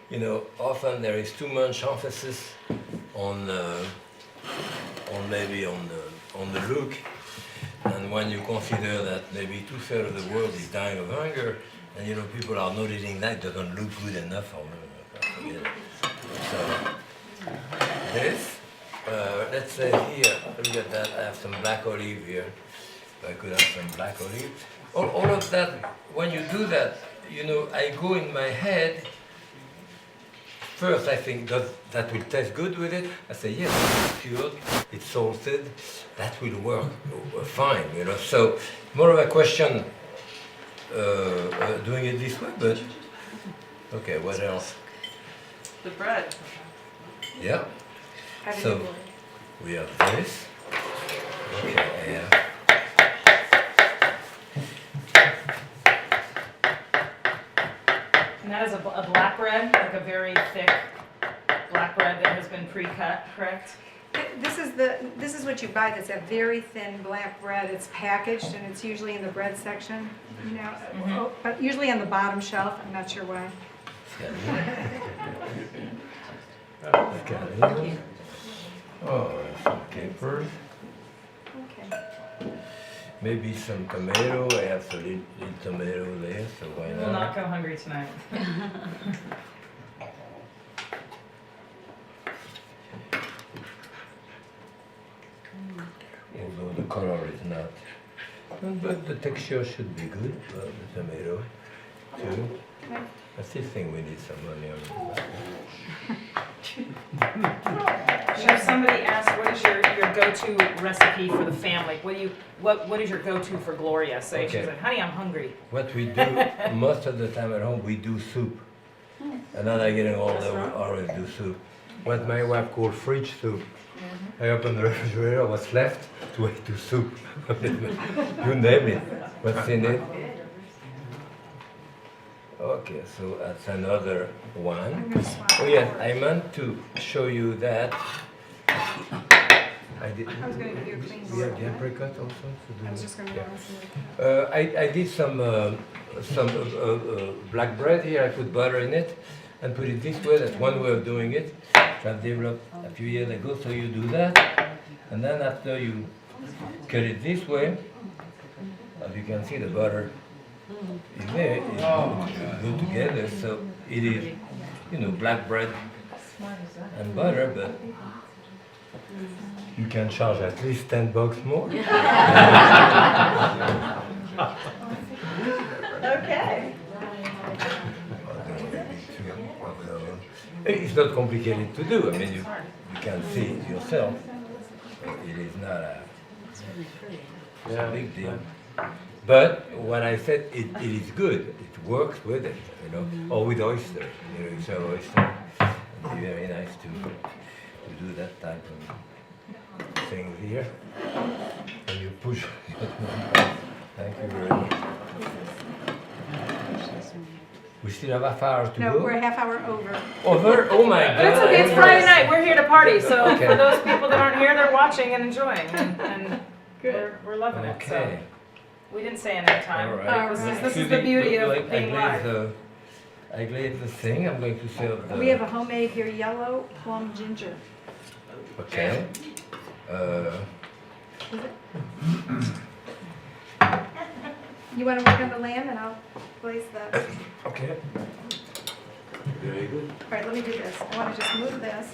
You know, often there is too much emphasis on maybe on the look. And when you consider that maybe 2/3 of the world is dying of hunger, and you know people are not eating that, doesn't look good enough for them. Forget it. So this, let's say here, look at that. I have some black olive here. I could have some black olive. All of that. When you do that, you know, I go in my head. First, I think that will taste good with it. I say yes, it's cured, it's salted. That will work fine, you know. So more of a question doing it this way, but okay. What else? The bread. Yeah. How did So you do it? we have this. Okay. Yeah. And that is a black bread, like a very thick black bread that has been pre-cut, correct? this is what you buy. That's a very thin black bread. It's packaged and it's usually in the bread section, you know, but usually on the bottom shelf. I'm not sure why. Okay. Oh, some capers. Okay. Maybe some tomato. I have some little tomato there, so why We not? will not go hungry tonight. Although the color is not. But the texture should be good, the tomato too. I still think we need some onion. Chef, somebody asked, what is your go-to recipe for the family? What is your go-to for Gloria? Say, she Okay. said, honey, I'm hungry. What we do most of the time at home, we do soup. And then I getting older, we always do soup. What my wife called fridge soup. I open the refrigerator, what's left, to soup. You name it, what's in it. Okay, so that's another one. I'm gonna swap. Oh yeah, I meant to show you that. I did. I was gonna give you a clean You have board. the apricot also? To I was do? just gonna go and see. I did some black bread here. I put butter in it and put it this way. That's one way of doing it. I've developed a few years ago. So you do that, and then after you cut it this way, as you can see, the butter is there. It's good together. So it is, you know, black bread and butter, but you can charge at least $10 more. Okay. It's not complicated to do. I mean, you can see it yourself. It is not a big deal. But when I said it is good, it works with it, you know, or with oyster. You know, you sell oyster. It's very nice to do that type of thing here. And you push. Thank you very much. We still have half hour to No, go. we're a half hour over. Over? Oh my God! But it's okay, it's Friday night, we're here to party, so Okay. for those people that aren't here, they're watching and enjoying, and we're loving it, so. Okay. We didn't say enough time. All right. This is the beauty of Like, being live. I glaze the thing. I'm going to serve the. We have a homemade here, yellow plum ginger. Okay. You wanna work on the lamb and I'll place the, Okay. Very good. alright, let me do this. I wanna just move this.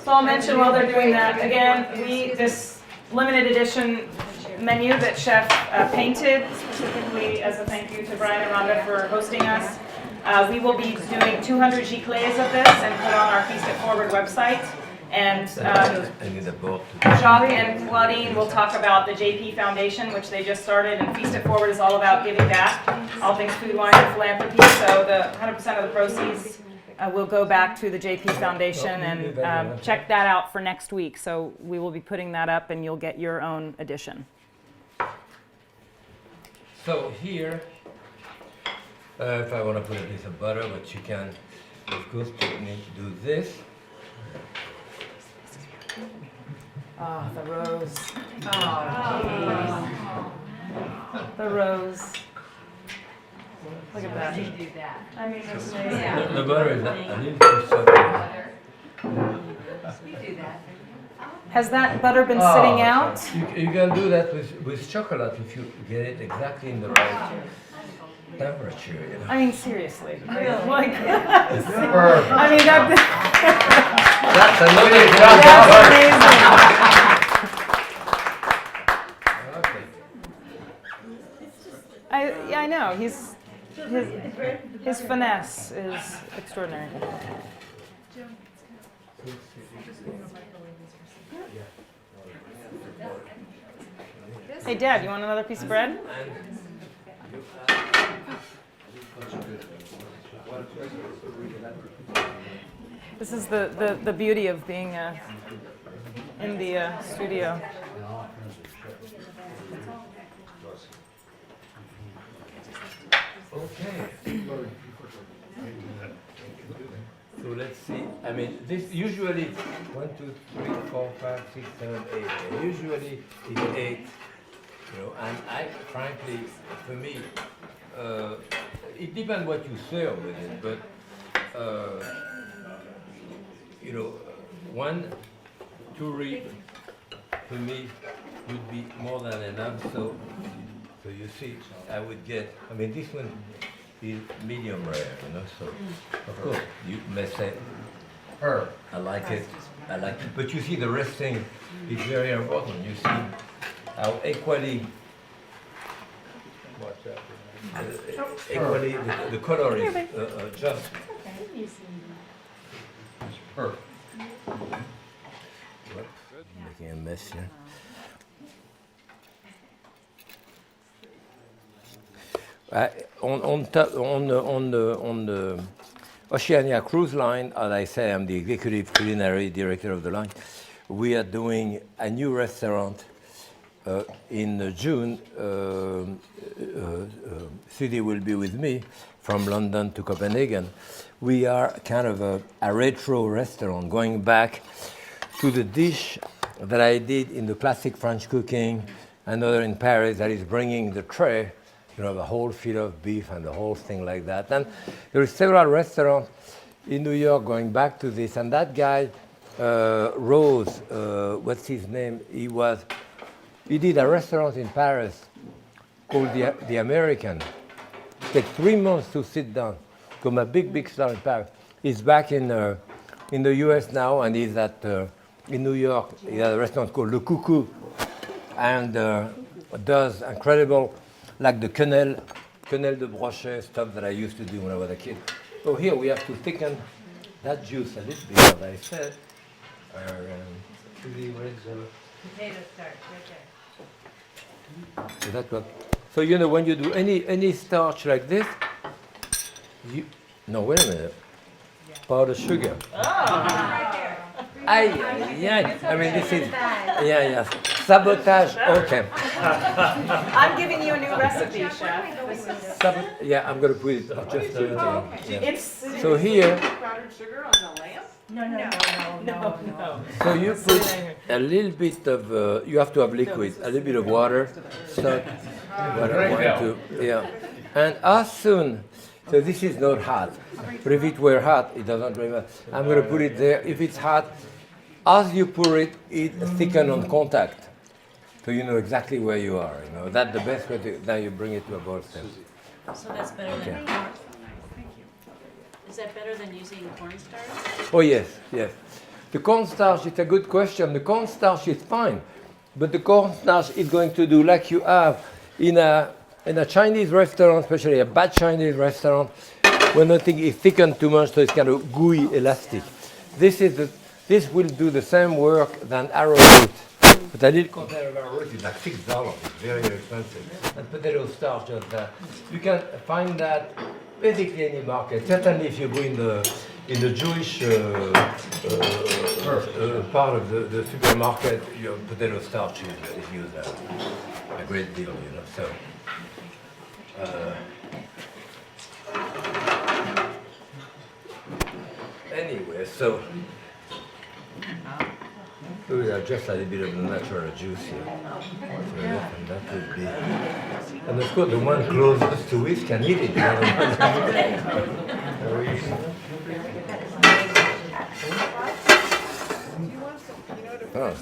So I'll mention while they're doing that, again, this limited edition menu that Chef painted specifically as a thank you to Brian and Rhonda for hosting us. We will be doing 200 giclées of this and put on our Feast It Forward website. And I need a bowl to. Jacques and Claudine will talk about the JP Foundation, which they just started, and Feast It Forward is all about giving back, all things food, wine, and philanthropy. So the 100% of the proceeds will go back to the JP Foundation, and check that out for next week. So we will be putting that up, and you'll get your own edition. So here, if I want to put a piece of butter, but you can, of course, do this. Ah, the rose. The rose. Look at that. I mean, that's amazing. The butter is a little too soft. Has that butter been sitting out? You can do that with chocolate if you get it exactly in the right temperature. You know. I mean, seriously. Like, Perfect. I mean, That's another job. that's amazing. Yeah, I know. His finesse is extraordinary. Hey, Dad, you want another piece of bread? This is the beauty of being in the studio. Okay. So let's see. I mean, this usually 1, 2, 3, 4, 5, 6, 7, 8. And usually it's 8. You know, and I, frankly, for me, it depends what you serve with it, but you know, 1, 2 rib for me would be more than enough. So you see, I would get. I mean, this one is medium rare, you know. So of course you may say, I like it, but you see, the resting is very important. You see how equally. Equally, the color is just. Making a mess here. On the Oceania Cruise Line, as I say, I'm the executive culinary director of the line. We are doing a new restaurant in June. Sudi will be with me from London to Copenhagen. We are kind of a retro restaurant, going back to the dish that I did in the classic French cooking, another in Paris, that is bringing the tray, you know, the whole filet of beef and the whole thing like that. And there are several restaurants in New York going back to this. And that guy, Rose, what's his name? He did a restaurant in Paris called the American. It takes 3 months to sit down. From a big star in Paris. He's back in the U.S. now, and he's in New York. He has a restaurant called Le Coucou, and does incredible, like the quenelle de brochet stuff that I used to do when I was a kid. So here we have to thicken that juice a little bit, as I said. Potato starch, right there. So that's what. So you know, when you do any starch like this, no, wait a minute. Powdered sugar. Oh. Right there. Yeah. I mean, this is, yeah. Sabotage. Okay. I'm giving you a new recipe, chef. Yeah, I'm going to put it just a little. Yeah. So here. Powdered sugar on the lamp? No. So you put a little bit of, you have to have liquid, a little bit of water, salt, yeah. And as soon, so this is not hot, but if it were hot, it doesn't really matter. I'm going to put it there. If it's hot, as you pour it, it thickens on contact. So you know exactly where you are. You know, that's the best way to, now you bring it to a boil stem. So that's better than, is that better than using cornstarch? Oh yes. The cornstarch is a good question. The cornstarch is fine, but the cornstarch is going to do like you have in a Chinese restaurant, especially a bad Chinese restaurant, when nothing is thickened too much, so it's kind of gooey, elastic. This will do the same work than arrowroot. But a little container of arrowroot is like $6. It's very expensive. And potato starch does that. You can find that basically any market. Certainly, if you go in the Jewish part of the supermarket, your potato starch is used a great deal. You know. So. Anyway, so we have just a little bit of the natural juice here. So and that would be, and of course the one closest to it can eat it. The other one.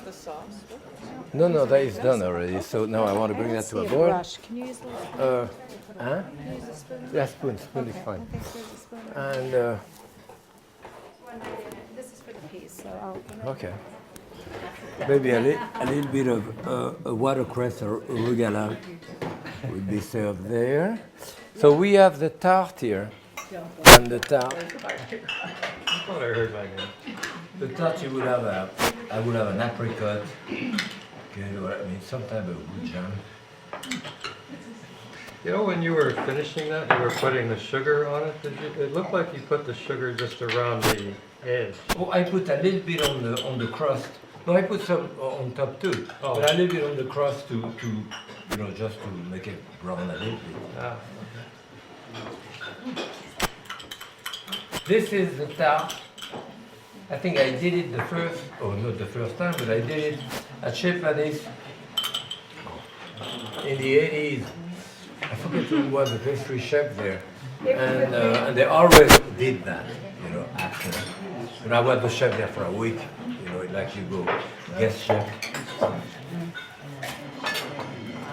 The sauce? No, that is done already. So now I want to bring that to a boil. Can you use the Huh? Can you use a spoon? Yeah, spoon is fine. Okay, here's a spoon. And This is for the peas, so I'll. okay, maybe a little bit of watercress or arugula would be served there. So we have the tart here, and the tart. I thought I heard my name. The tart you would have I would have an apricot. Okay, or, I mean some type of wood jam. You know, when you were finishing that, you were putting the sugar on it. It looked like you put the sugar just around the edge. Oh, I put a little bit on the crust. No, I put some on top too. Oh. But a little bit on the crust to you know, just to make it brown a little bit. Ah, This is the tart I think I did it not the first time, but I did it at Chez Panis in the 80s. I forget who was the pastry chef there. And they always did that, after. And I was the chef there for a week, like you go guest chef.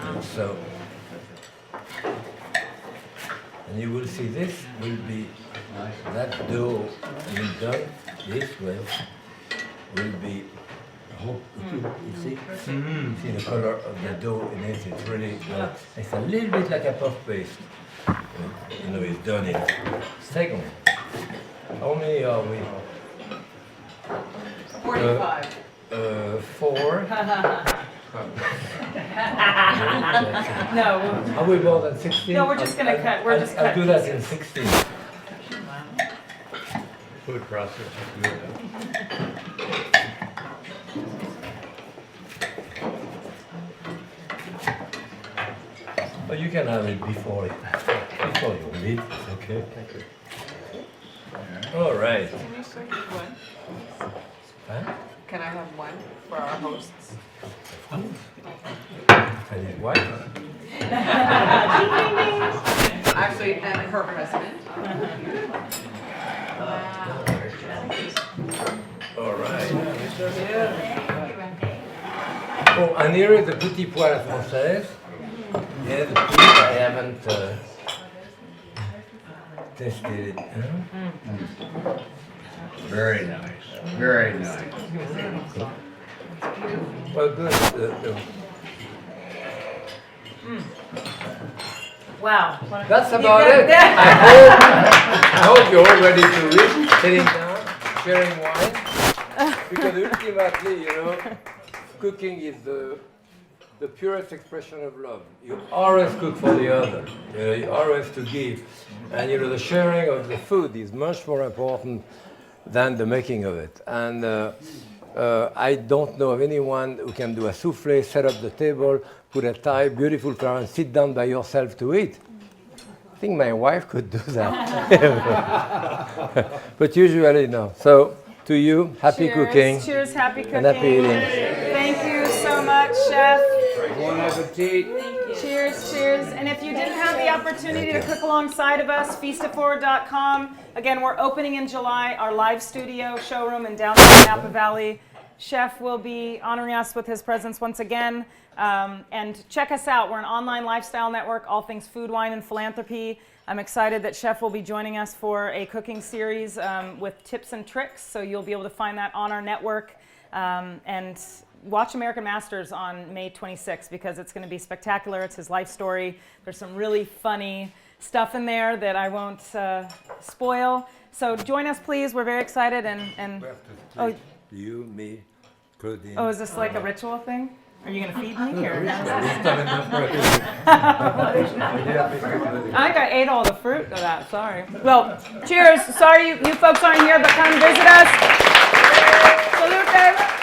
And so, and you will see this will be, that dough will done this way, will be, you see? See the color of the dough in it, it's really, it's a little bit like a puff paste. It's done in second. How many are we? 45. 4. No. Are we more than 16? No, we're just going to cut. I'll do that in 16. Food processor. But you can have it before you eat. Okay. All right. Can you serve me one? Huh? Can I have one for our hosts? I need what? Actually, and her president. All right. Oh, and here is the petit pois à la française. Yeah, the peas, I haven't tested it. Very nice, very nice. Well, good. Wow. That's about it. I hope you're all ready to read, sitting down, sharing wine. Because ultimately, cooking is the purest expression of love. You always cook for the other. You always to give. And the sharing of the food is much more important than the making of it. And I don't know of anyone who can do a souffle, set up the table, put a tie, beautiful flower, and sit down by yourself to eat. I think my wife could do that. But usually no. So to you, happy cooking. Cheers, happy cooking. And happy eating. Thank you so much, Chef. Bon appetit. Cheers, cheers. And if you didn't have the opportunity to cook alongside of us, feastitforward.com. Again, we're opening in July our live studio showroom in downtown Napa Valley. Chef will be honoring us with his presence once again. And check us out. We're an online lifestyle network, all things food, wine, and philanthropy. I'm excited that Chef will be joining us for a cooking series with tips and tricks. So you'll be able to find that on our network. And watch American Masters on May 26th because it's going to be spectacular. It's his life story. There's some really funny stuff in there that I won't spoil. So join us, please. We're very excited. And oh, you, me, Claudine. Oh, is this like a ritual thing? Are you going to feed me? Or? I think I ate all the fruit of that. Sorry. Well, cheers. Sorry you folks aren't here, but come visit us. Salute.